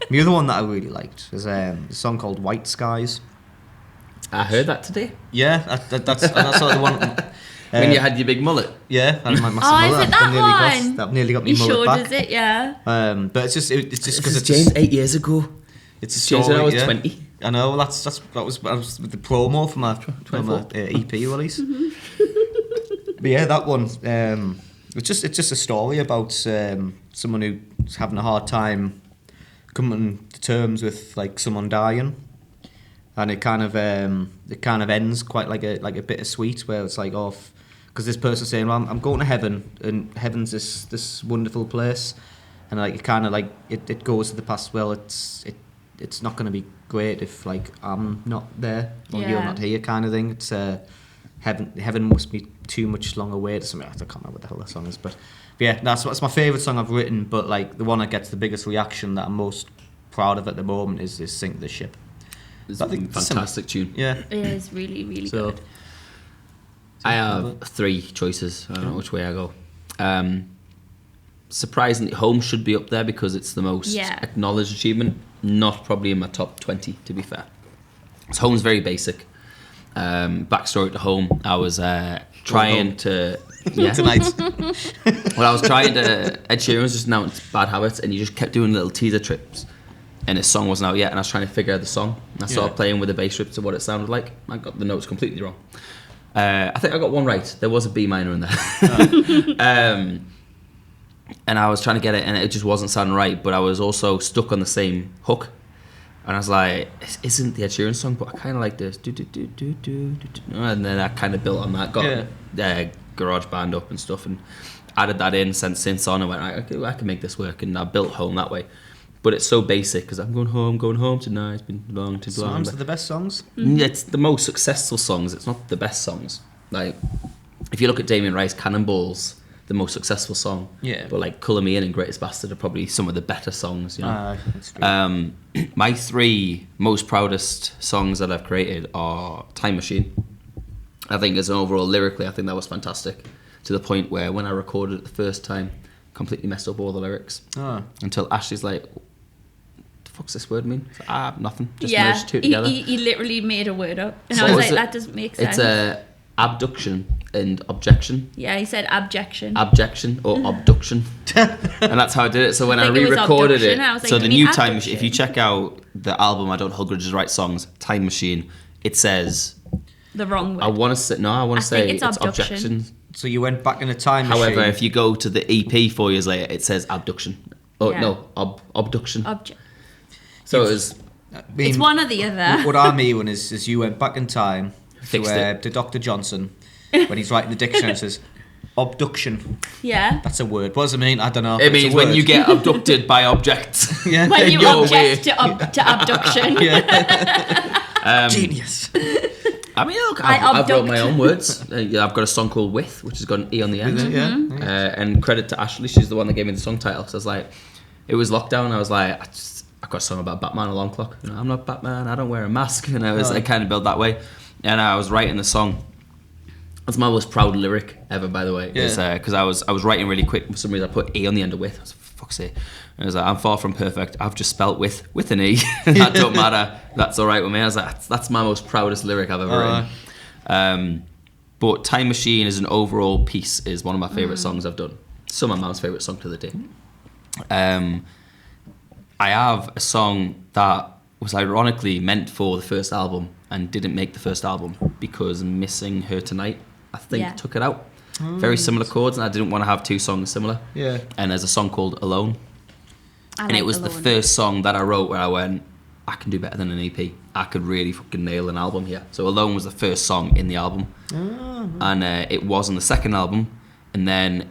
The other one that I really liked was a song called White Skies. I heard that today. Yeah, that's sort of the one. When you had your big mullet. Yeah, I had my massive Oh, is mullet. it that one? That nearly got me You mullet showed back. us it, yeah. But it's just because This is it's James just, 8 years ago. it's a James story. when I was yeah. 20. I know I was with the promo for my 24. EP release. But yeah, that one. It's just a story about someone who's having a hard time coming to terms with like someone dying, and it kind of ends quite like a bittersweet, where it's like because this person's saying, well, I'm going to heaven, and heaven's this wonderful place, and like it kind of like it goes to the past. Well, it's not going to be great if like I'm not there or you're Yeah. not here, kind of thing. It's heaven must be too much long away to something. I can't remember what the hell that song is, but yeah, that's my favourite song I've written. But like the one that gets the biggest reaction that I'm most proud of at the moment is Sink the Ship. It's I a think fantastic tune. Yeah. It is really, really So- good. I have 3 choices. I don't know which way I go. Surprisingly, Home should be up there because it's the most acknowledged achievement. Not probably in my top 20, to be fair. So Home's very basic. Backstory to Home, I was trying to... Yeah. Tonight. Well, I was trying to... Ed Sheeran was just announced Bad Habits, and he just kept doing little teaser trips. And his song wasn't out yet, and I was trying to figure out the song. And I started playing with the bass rips of what it sounded like. I got the notes completely wrong. I think I got one right. There was a B minor in there. And I was trying to get it, and it just wasn't sounding right. But I was also stuck on the same hook. And I was like, this isn't the Ed Sheeran song, but I kind of like this. And then I kind of built on that. Got Garage Band up and stuff, and added that in, sent synths on, and went, I can make this work. And I built Home that way. But it's so basic, because I'm going home tonight. It's been long, too long. Songs are the best songs? Yeah, it's the most successful songs. It's not the best songs. Like, if you look at Damien Rice, Cannonball's the most successful song. Yeah. But like Colour Me In and Greatest Bastard are probably some of the better songs, you know. That's true. My 3 most proudest songs that I've created are Time Machine. I think as an overall lyrically, I think that was fantastic. To the point where when I recorded it the first time, completely messed up all the lyrics. Until Ashley's like, fuck's this word mean? Like, nothing. Just merged 2 together. He literally made a word up. And So I was is like, it- that doesn't make sense. It's abduction and objection. Yeah, he said abjection. Abjection or abduction. And that's how I did it. So when I think it was re-recorded abduction. it, I was like, so you the mean new Time Machine, abduction? if you check out the album I Don't Hold Grudges Write Songs, Time Machine, it says, The wrong word. I want to say I say think it's it's objection. abduction. So you went back in a time machine. However, if you go to the EP 4 years later, it says abduction. Oh, Yeah. no, abduction. So it was... I mean, It's one or the other. what I'm hearing is you went back in time Fixed to Dr. Johnson when he's writing the dictionary and says, abduction. Yeah. That's a word. What does it mean? I don't know. It It's a means when word. you get abducted by objects. Yeah. When you Your object to abduction. Genius. I mean, look, I I've wrote abduct. my own words. I've got a song called With, which has got an E on the end. Yeah. And credit to Ashley, she's the one that gave me the song title. So I was like, it was lockdown. I was like, I got a song about Batman Alarm Clock. You know, I'm not Batman. I don't wear a mask. And I kind of built that way. And I was writing the song. That's my most proud lyric ever, by the way. Yeah. Because I was writing really quick. For some reason, I put E on the end of With. I was like, for fuck's sake. And I was like, I'm far from perfect. I've just spelt with an E. That don't matter. That's all right with me. I was like, that's my most proudest lyric I've ever written. But Time Machine as an overall piece is one of my favourite songs I've done. Some of my mom's favourite song to the day. I have a song that was ironically meant for the first album and didn't make the first album because Missing Her Tonight, I think, took it out. Very similar chords, and I didn't want to have 2 songs similar. Yeah. And there's a song called Alone. I And like it was the Alone. first song that I wrote where I went, I can do better than an EP. I could really fucking nail an album here. So Alone was the first song in the album. And it was on the second album. And then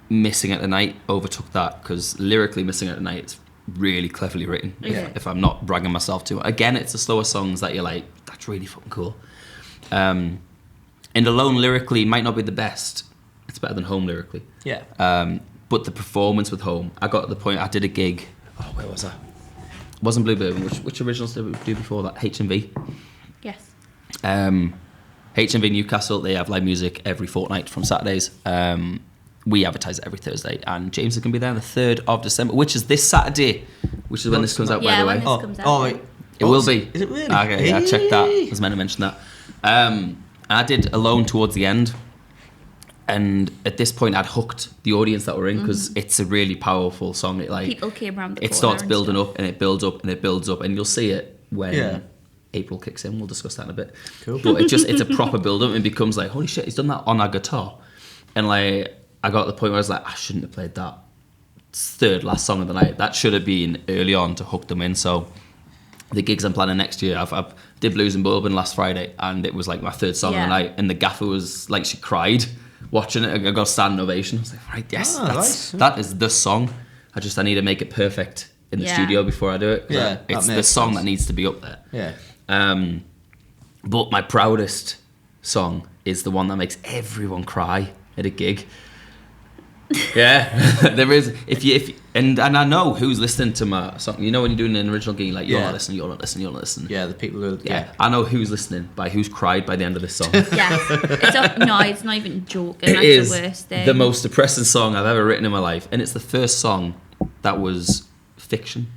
Missing at the Night overtook that because lyrically Missing at the Night is really cleverly written. Yeah. If I'm not bragging myself too much. Again, it's the slower songs that you're like, that's really fucking cool. And Alone lyrically might not be the best. It's better than Home lyrically. Yeah. But the performance with Home, I got to the point, I did a gig. Oh, where was I? It wasn't Bluebird. Which originals did we do before that? H&V. Yes. H&V Newcastle, they have live music every fortnight from Saturdays. We advertise it every Thursday. And James is going to be there on the 3rd of December, which is this Saturday, which is when this comes out, by Yeah, the when way. this comes out. Oh, wait. It will be. Is it really? Okay, yeah, I checked that. I was meant to mention that. And I did Alone towards the end. And at this point, I'd hooked the audience that were in because it's a really powerful song. It like People came around the it corner starts and building stuff. up and it builds up and it builds up, and you'll see it when Yeah. April kicks in. We'll discuss that in a bit. Cool. But it's a proper build up and it becomes like, holy shit, he's done that on our guitar. And like I got to the point where I was like, I shouldn't have played that. It's third last song of the night. That should have been early on to hook them in. So the gigs I'm planning next year, I did Blues and Bourbon last Friday, and it was like my third song of the night. And the gaffer was like, she cried watching it. I got a standing ovation. I was like, right, yes, nice. that is the song. I need to make it perfect in the studio before I do it. 'Cause Yeah, it's that the makes song sense. that needs to be up there. Yeah. But my proudest song is the one that makes everyone cry at a gig. Yeah, there is. And I know who's listening to my song. You know when you're doing an original gig, like you're not listening, you're not listening, you're not listening. Yeah, the people who. Yeah, I know who's listening by who's cried by the end of this song. Yes. It's not even joking. It That's is the worst thing. the most depressing song I've ever written in my life, and it's the first song that was fiction.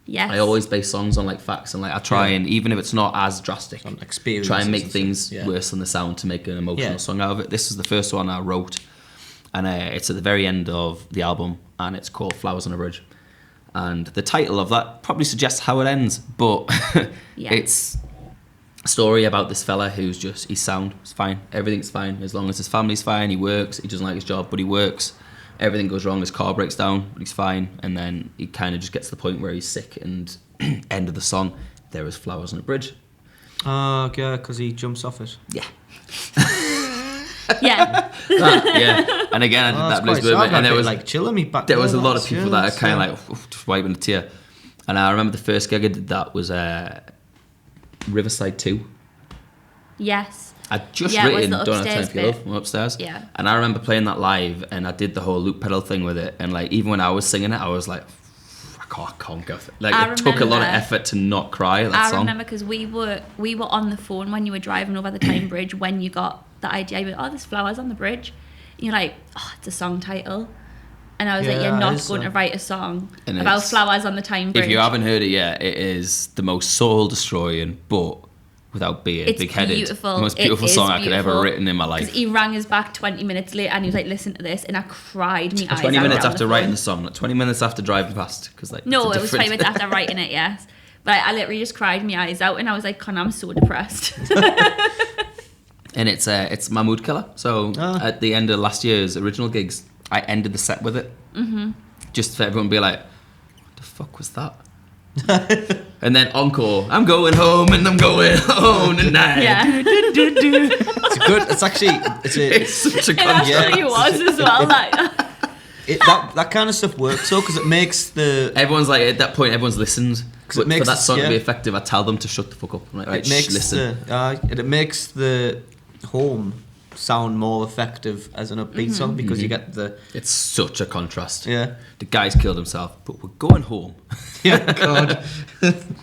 Yes. I always base songs on like facts, and like I try and even if it's not as drastic, On experiences try and make and things stuff. Yeah. worse than the sound to make an emotional Yeah. song out of it. This is the first one I wrote, and it's at the very end of the album, and it's called Flowers on a Bridge. And the title of that probably suggests how it ends, but Yeah. it's a story about this fella who's he's sound, it's fine, everything's fine, as long as his family's fine, he works, he doesn't like his job, but he works, everything goes wrong, his car breaks down, but he's fine, and then he kind of just gets to the point where he's sick, and end of the song, there is flowers on a bridge. Oh, yeah, because he jumps off it. Yeah. Yeah. Yeah. And again, I did that blues movement, and there was like chilling me back. there was a lot of that's people that are chills, kind yeah. of like just wiping a tear. And I remember the first gig I did that was Riverside 2. Yes. I'd just Yeah, it was written the Don't Have Time upstairs for Your bit. Love upstairs. Yeah. And I remember playing that live, and I did the whole loop pedal thing with it. And like even when I was singing it, I was like, I can't go. Like I it took a lot of remember- effort to not cry at that I song. remember because we were on the phone when you were driving over the Tyne Bridge when you got the idea. You were, there's flowers on the bridge. And you're like, it's a song title. And I was like, Yeah, you're it not is, going to write a song And about it's- flowers on the Tyne Bridge. If you haven't heard it yet, it is the most soul destroying, but without being It's big headed, beautiful. the most It beautiful is song I could ever beautiful. written in my Because life. he rang us back 20 minutes later and he was like, listen to this. And I cried me eyes 20 out minutes on after the writing phone. the song, like 20 minutes after driving past, because like No, it's a it was 20 different- minutes after writing it, yes. But I literally just cried my eyes out and I was like, Con, I'm so depressed. And it's my mood killer. So at the end of last year's original gigs, I ended the set with it. Mm-hmm. Just for everyone to be like, what the fuck was that? And then encore, I'm going home and I'm going home tonight. Yeah. It's good. It's actually It's such a It contrast. actually was as well. Like, that kind of stuff works though because it makes the Everyone's like, at that point, everyone's listened. it But makes for that us- song to be yeah. effective, I tell them to shut the fuck up. I'm like, right, it makes listen. it makes the home sound more effective as an upbeat song because you get the It's such a contrast. yeah The guy's killed himself, but we're going home. yeah God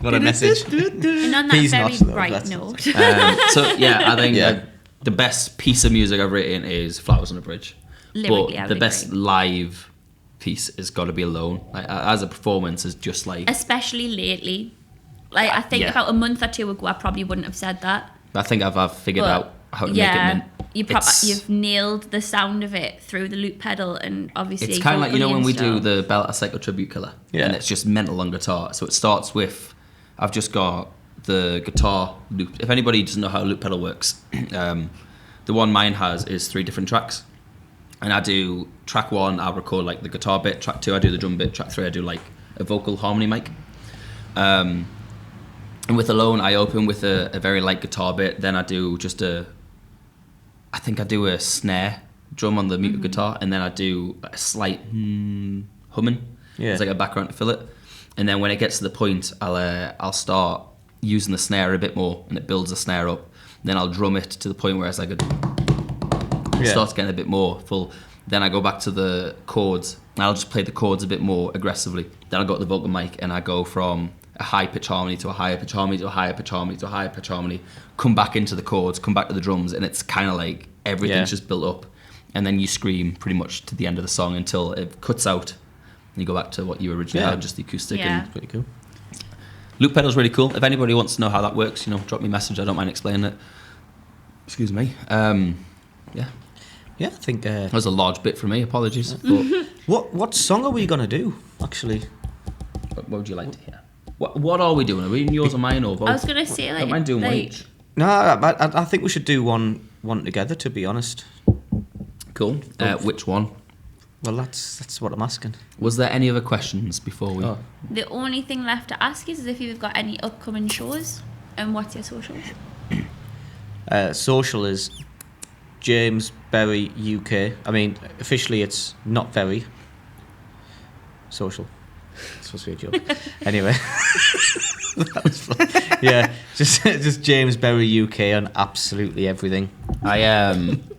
what a message. and on that He's very not, though, bright that's- note. So yeah, I think Yeah. the best piece of music I've written is Flowers on a Bridge. Lyrically, I But would the best agree. live piece has got to be Alone. Like, as a performance, is just like Especially lately. Like, I think Yeah. about a month or two ago, I probably wouldn't have said that. I think I've figured But, out how to make it mint. You've nailed the sound of it through the loop pedal and obviously It's kind of like, you know, when we do vocally and the Belt a Psycho Tribute Killer, Yeah. and it's just mental on guitar. So it starts with, I've just got the guitar loop. If anybody doesn't know how a loop pedal works, the one mine has is 3 different tracks. And I do track 1, I'll record like the guitar bit. Track 2, I do the drum bit. Track 3, I do like a vocal harmony mic. And with Alone, I open with a very light guitar bit. Then I do just I think I do a snare drum on the muted guitar, and then I do a slight humming. Yeah. It's like a background to fill it. And then when it gets to the point, I'll start using the snare a bit more, and it builds the snare up. Then I'll drum it to the point where it's like Yeah. starts getting a bit more full. Then I go back to the chords, and I'll just play the chords a bit more aggressively. Then I'll go to the vocal mic, and I go from a high pitch harmony to a higher pitch harmony to a higher pitch harmony to a higher pitch harmony, come back into the chords, come back to the drums, and it's kind of like everything's Yeah. just built up. And then you scream pretty much to the end of the song until it cuts out, and you go back to what you originally Yeah. had, just the acoustic. Yeah. And Pretty cool. loop pedal's really cool. If anybody wants to know how that works, you know, drop me a message. I don't mind explaining it. Excuse me. Yeah, Yeah, I think. that was a large bit for me. Apologies. But What song are we gonna do? Actually, what would you like to hear? What are we doing? Are we doing yours or mine or both? I was going to say, I like, don't mind doing one like each. no, I think we should do one together. To be honest, Cool. Which one? well, that's what I'm asking. Was there any other questions before we? Oh. the only thing left to ask is if you've got any upcoming shows and what's your socials. Social is James Berry UK. I mean, officially it's not very social. It's supposed to be a joke. Anyway. That was fun. Yeah, just James Berry UK on absolutely everything. I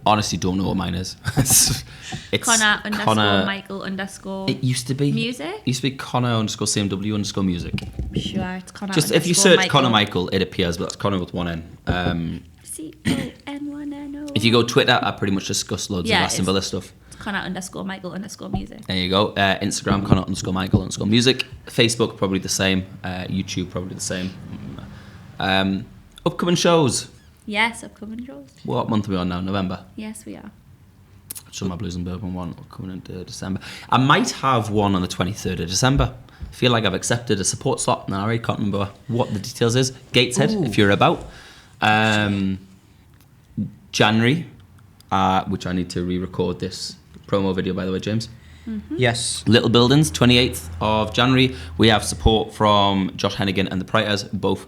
honestly don't know what mine is. It's Connor _ Michael _ It used to be music. It used to be Connor _ CMW _ music. Sure, it's Connor. Just if you search Conor Michael, it appears, but that's Connor with one N. CON1NO. If you go Twitter, I pretty much discuss loads of Aston Villa stuff. It's Connor _ Michael _ music. There you go. Instagram, Connor _ Michael _ music. Facebook, probably the same. YouTube, probably the same. Upcoming shows. Yes, upcoming shows. What month are we on now? November? Yes, we are. Some my Blues and Bourbon one coming into December. I might have one on the 23rd of December. I feel like I've accepted a support slot. Now I really can't remember what the details is. Gateshead, if you're about. January, which I need to re-record this promo video, by the way, James. Mm-hmm. Yes. Little Buildings, 28th of January. We have support from Josh Hennigan and the Priters, both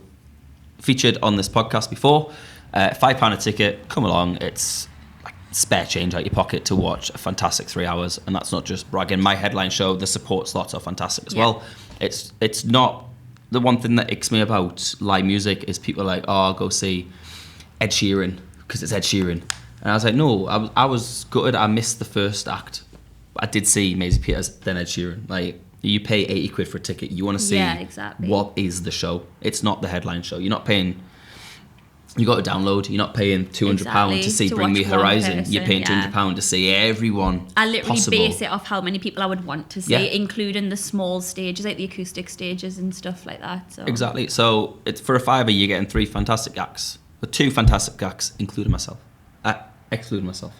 featured on this podcast before. £5 a ticket. Come along. It's like spare change out your pocket to watch a fantastic 3 hours, and that's not just bragging. My headline show, the support slots are fantastic as well. It's not the one thing that icks me about live music is people are like, oh, I'll go see Ed Sheeran because it's Ed Sheeran. And I was like, no, I was gutted. I missed the first act. I did see Maisie Peters, then Ed Sheeran. Like, you pay 80 quid for a ticket. You want to see what is the show. It's not the headline show. You're not paying... You got to download. You're not paying £200 to see Bring Me Horizon. You're paying £200 to see everyone. I literally possible. base it off how many people I would want to see, including the small stages, like the acoustic stages and stuff like that. So. Exactly. So it's for a £5, you're getting 3 fantastic acts. Or 2 fantastic acts, including myself. Excluding myself.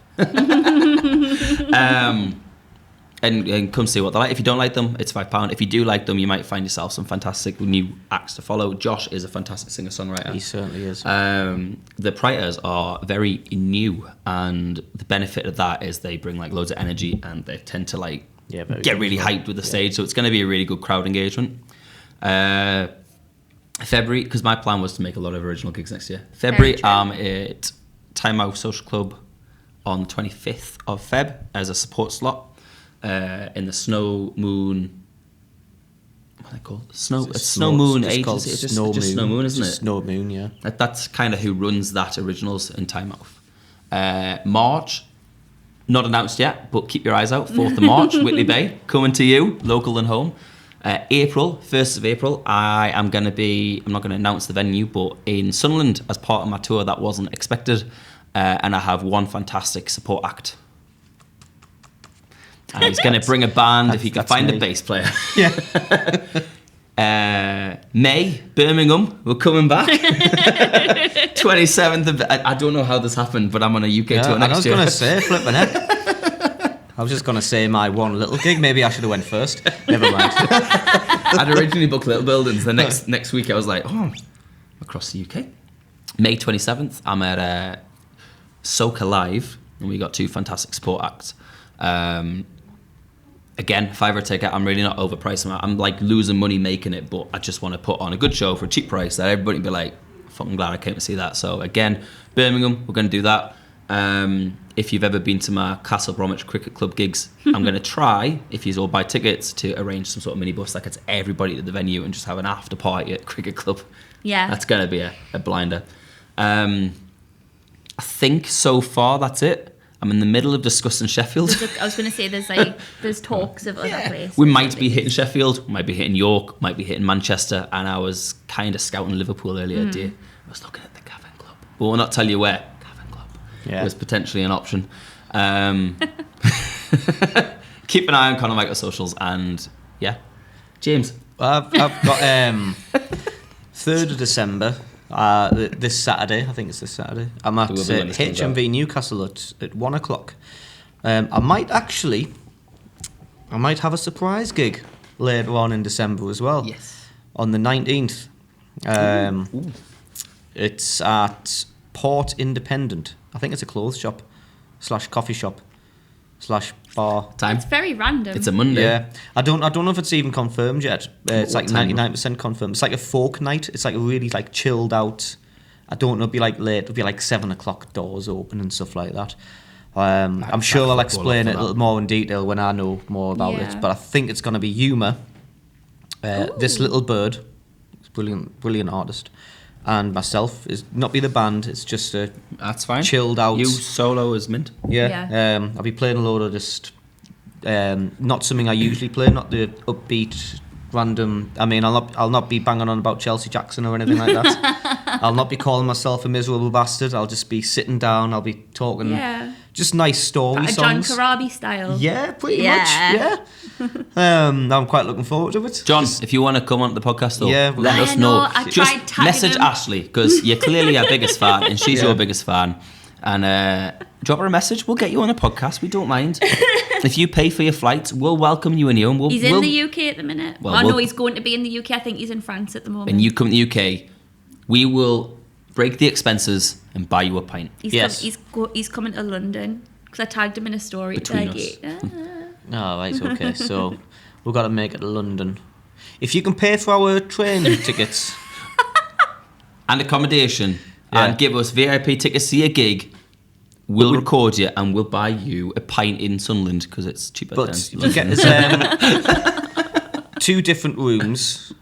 And come see what they're like. If you don't like them, it's £5. If you do like them, you might find yourself some fantastic new acts to follow. Josh is a fantastic singer-songwriter. He certainly is. The Priters are very new, and the benefit of that is they bring like loads of energy, and they tend to like get really hyped with the stage. So it's going to be a really good crowd engagement. February, because my plan was to make a lot of original gigs next year. February, I'm at Time Out Social Club on the 25th of Feb as a support slot. In the Snow Moon, what are they called? Snow Moon Agency. It's just Snow Moon, isn't it? Snow Moon, yeah. That's kind of who runs that originals in Time Out. March, not announced yet, but keep your eyes out. 4th of March, Whitley Bay, coming to you, local and home. April, 1st of April, I am going to be, I'm not going to announce the venue, but in Sunderland as part of my tour that wasn't expected. And I have one fantastic support act. And he's going to bring a band if he can find a bass player. Yeah. May, Birmingham, we're coming back. 27th of... I don't know how this happened, but I'm on a UK tour next year. I was going to say, flipping it. I was just going to say my one little gig. Maybe I should have went first. Never mind. I'd originally booked Little Buildings. The next week I was like, I'm across the UK. May 27th, I'm at Soca Live, and we got 2 fantastic support acts. Again, £5 ticket. I'm really not overpricing it. I'm like losing money making it, but I just want to put on a good show for a cheap price that everybody can be like, fucking glad I came to see that. So again, Birmingham, we're going to do that. If you've ever been to my Castle Bromwich Cricket Club gigs, I'm going to try, if you all buy tickets, to arrange some sort of minibus that gets everybody to the venue and just have an after party at Cricket Club. Yeah. That's going to be a blinder. I think so far that's it. I'm in the middle of discussing Sheffield. I was going to say there's talks of other places. We might be hitting Sheffield, might be hitting York, might be hitting Manchester, and I was kind of scouting Liverpool earlier today. I was looking at the Cavern Club, but we'll not tell you where. Cavern Club was potentially an option. Keep an eye on Conor Michael socials, and James. I've got 3rd of December. This Saturday, I think it's this Saturday. I'm at HMV Newcastle at 1 o'clock. I might have a surprise gig later on in December as well. Yes. On the 19th. It's at Port Independent. I think it's a clothes shop / coffee shop / bar. Time. It's very random. It's a Monday. Yeah, I don't know if it's even confirmed yet. It's like 99% confirmed. It's like a folk night. It's like a really like chilled out. I don't know. It'll be like late. It'll be like 7 o'clock, doors open and stuff like that. I'm sure I'll explain it a little more in detail when I know more about it. But I think it's going to be humour. This Little Bird, brilliant artist, and myself is not be the band. It's just a That's fine. chilled out. You solo is mint. Yeah. I'll be playing a load of just not something I usually play, not the upbeat, random. I mean, I'll not be banging on about Chelsea Jackson or anything like that. I'll not be calling myself a miserable bastard. I'll just be sitting down. I'll be talking. Yeah. Just nice story John songs. Corabi style. Yeah, pretty much. Yeah. I'm quite looking forward to it. John, if you want to come on the podcast, though, Yeah, let I us know, know. I Just tried tagging message him. Ashley, because you're clearly our biggest fan, and she's Yeah. your biggest fan. And drop her a message. We'll get you on a podcast. We don't mind. If you pay for your flights, we'll welcome you in here. And He's in the UK at the minute. Well, no, we'll- he's going to be in the UK. I think he's in France at the moment. And you come to the UK, we will break the expenses and buy you a pint. Yes. He's coming to London because I tagged him in a story. Between like, us. Oh, right, okay. So we've got to make it to London. If you can pay for our train tickets. And accommodation. Yeah. And give us VIP tickets to your gig. We'll record you and we'll buy you a pint in Sunderland because it's cheaper than But you get us 2 different rooms,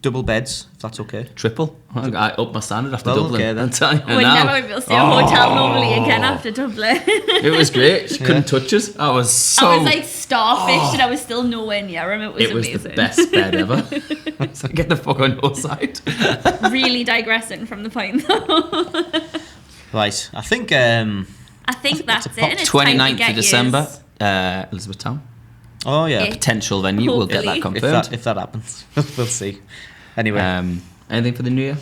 double beds, if that's okay. triple. I up my standard after Well, Dublin. okay then. I'm telling you We're now. never able to stay at a hotel normally again after Dublin. It was great. She couldn't touch us. I was so. I was like starfish and I was still nowhere near him. It was it was amazing. the best bed ever. So get the fuck on your side. Really digressing from the point though. Right, I think... I think that's it. And it's time to 29th get of December, yours. Elizabethtown. oh, yeah. Yeah. Potential venue. We'll get that Hopefully. confirmed. If that happens. We'll see. Anyway. Anything for the new year?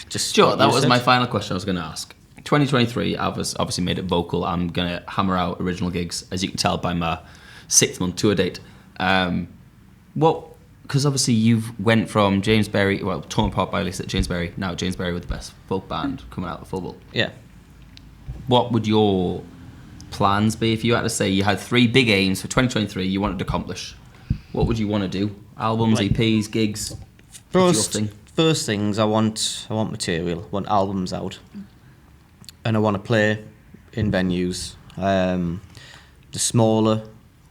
Just Sure, what that you was said. my final question I was going to ask. 2023, I've obviously made it vocal. I'm going to hammer out original gigs, as you can tell by my 6-month tour date. Because obviously you've went from James Berry, well, torn apart by Lisa at James Berry, now James Berry with the best folk band coming out of the football. Yeah. What would your plans be if you had to say you had 3 big aims for 2023 you wanted to accomplish? What would you want to do? Albums, Right. EPs, gigs? What's your thing? First things, I want material. I want albums out. And I want to play in venues. The smaller,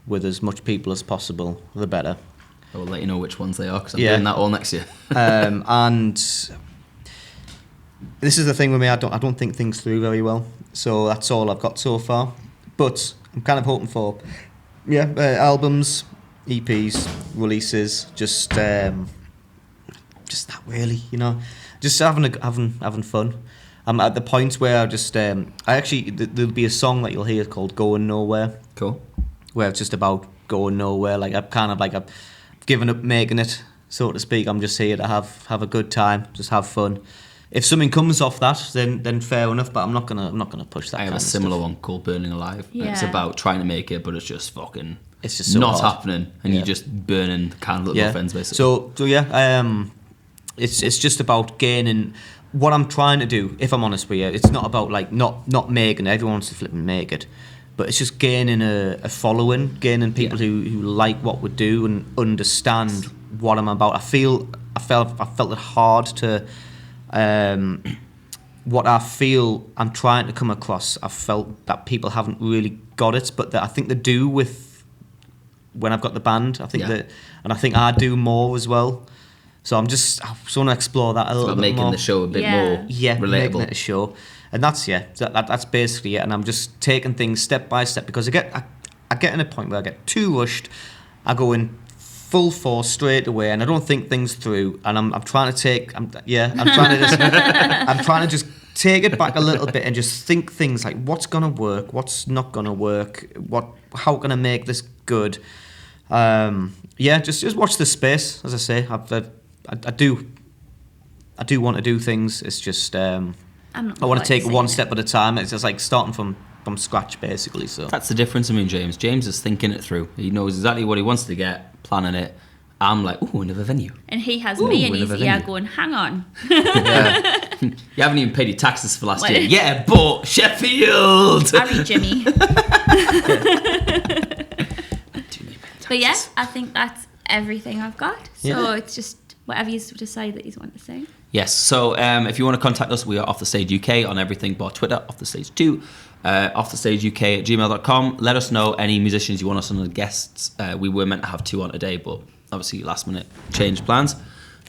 with as much people as possible, the better. I will let you know which ones they are because I'm Yeah. doing that all next year. And this is the thing with me, I don't think things through very well. So that's all I've got so far. But I'm kind of hoping for albums, EPs, releases, just that really, just having fun. I'm at the point where I just there'll be a song that you'll hear called "Going Nowhere," Cool. where it's just about going nowhere. Like I've given up making it, so to speak. I'm just here to have a good time, just have fun. If something comes off that, then fair enough. But I'm not gonna push that. I have kind a of similar stuff. one called Burning Alive. Yeah. It's about trying to make it, but it's just fucking. It's just so not hard. happening, and Yeah. you're just burning the candle at both ends, basically. So yeah, it's just about gaining. What I'm trying to do, if I'm honest with you, it's not about like not making it. Everyone wants to flip and make it, but it's just gaining a following, gaining people who like what we do and understand what I'm about. I felt it hard to what I feel I'm trying to come across. I felt that people haven't really got it, but I think they do with when I've got the band. I think and I think I do more as well. So I just want to explore that a little about bit making more. the show a bit Yeah. more Making relatable. it a show, and that's basically it. And I'm just taking things step by step because I get in a point where I get too rushed. I go in full force straight away, and I don't think things through. And I'm trying to just take it back a little bit and just think things like what's gonna work, what's not gonna work, how can I make this good. Just watch the space. As I say, I do want to do things. It's just I want to take it one step at a time. It's just like starting from scratch, basically. So That's the difference. I mean, James is thinking it through. He knows exactly what he wants to get, planning it. I'm like, ooh, another venue. And he has me in his another ear venue. going, hang on. You haven't even paid your taxes for last What? year. Yeah, but Sheffield. Harry Jimmy. Do you need But yeah, I think that's everything I've got. So Yeah. it's just whatever you decide that you want to say. Yes, so if you want to contact us, we are Off The Stage UK on everything but Twitter, Off The Stage 2. offthestageuk@gmail.com. Let us know any musicians you want us on as guests. We were meant to have 2 on today, but obviously last minute changed plans.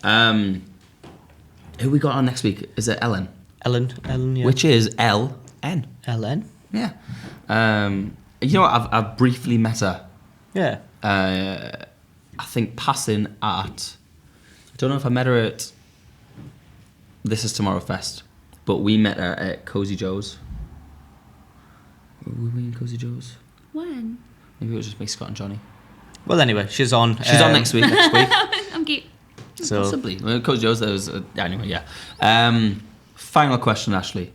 Who we got on next week? Is it Ellen? Ellen, yeah. Which is LN. LN? Yeah. You know what? I've briefly met her. Yeah. I think passing at... I don't know if I met her at This Is Tomorrow Fest, but we met her at Cozy Joe's. Were we in Cozy Joe's? When? Maybe it was just me, Scott and Johnny. Well, anyway, she's on. She's on next week. I'm cute. So, possibly. Well, Cozy Joe's, there was... anyway, yeah. Final question, Ashley.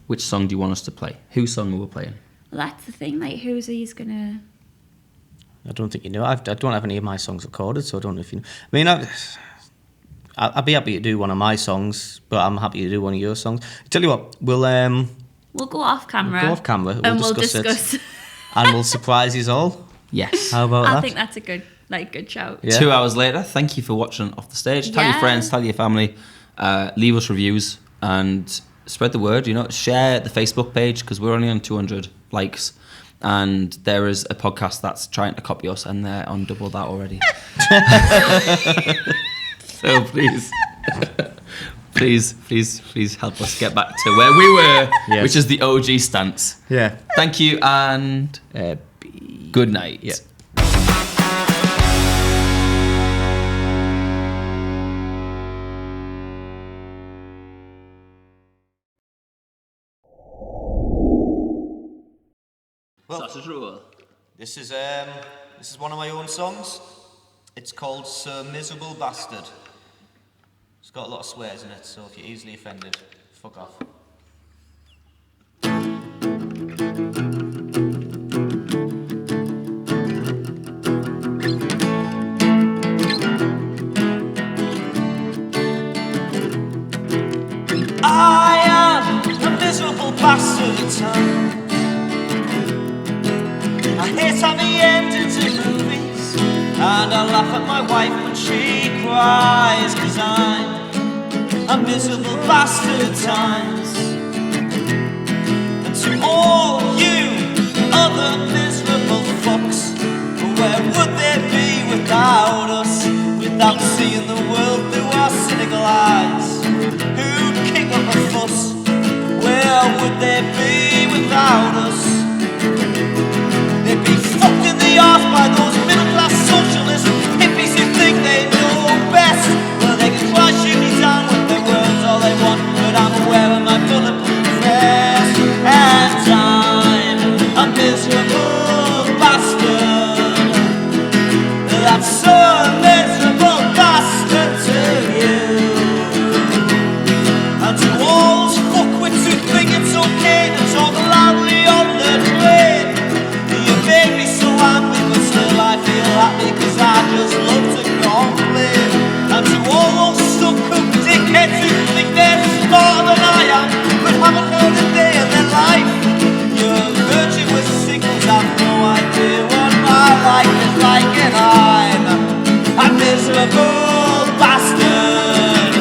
Which song do you want us to play? Whose song are we playing? Well, that's the thing. Like, who's he's gonna? I don't think you know. I don't have any of my songs recorded, so I don't know if you know. I mean, I'd be happy to do one of my songs, but I'm happy to do one of your songs. Tell you what, we'll go off camera. We'll go off camera. And we'll discuss. It, and we'll surprise you all. Yes. How about that? I think that's a good shout. Yeah. 2 hours later, thank you for watching Off the Stage. Tell your friends, tell your family, leave us reviews and spread the word. You know, share the Facebook page because we're only on 200 likes. And there is a podcast that's trying to copy us, and they're on double that already. So please help us get back to where we were, yes. which is the OG stance. Yeah. Thank you and good night. Yeah. Sausage roll. This is one of my own songs. It's called Sir Miserable Bastard. It's got a lot of swears in it, so if you're easily offended, fuck off. I am a miserable bastard at times. I hate having endings in movies, and I laugh at my wife when she cries, 'cause I'm a miserable bastard at times. And to all you other miserable fucks, where would they be without us? Without seeing the world through our cynical eyes? Who'd kick up a fuss? Where would they be without us? They'd be fucked in the arse by those middle-class socialist hippies who think they know best. Well, they can try shoot me down with their words all they want, but I'm wearing my bulletproof vest. And I'm a miserable bastard. That's so miserable bastard to you. And to all those fuckwits who think it's okay to talk loudly on the train. You make me so angry, but still I feel happy, 'cause I just love to complain. And to all those stuck-up dickheads who think they're smarter than I am, but haven't heard a day in their life. You're virtuous signals, have no idea what my life is like, and I'm a miserable bastard.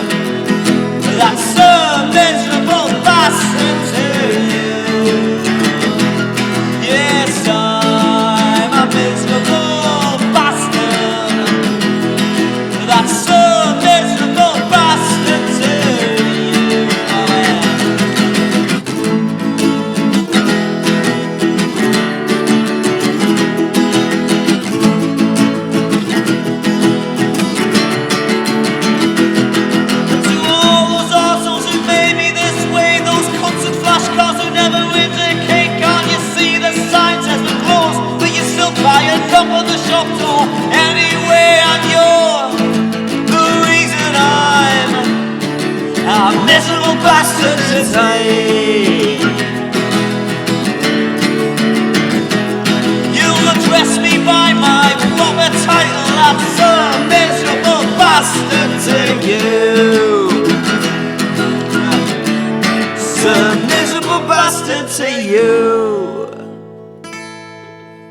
That's a miserable bastard to you. Yes, I'm a miserable bastard. That's a miserable bastard to you. Oh, yeah. To all those arseholes who made me this way, those cunts and flashcards who never indicate, can't you see the sign says we're closed, but you still buy a cup on the shop door anyway, and you're the reason I'm a miserable bastard today. You'll address me by my proper title, that's a miserable bastard to you. It's a miserable bastard to you.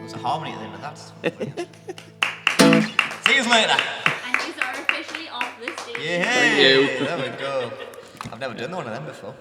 There's a harmony at the end of that. See you later. And these are officially off the stage. Yeah, Thank you. There we go. I've never done one of them before.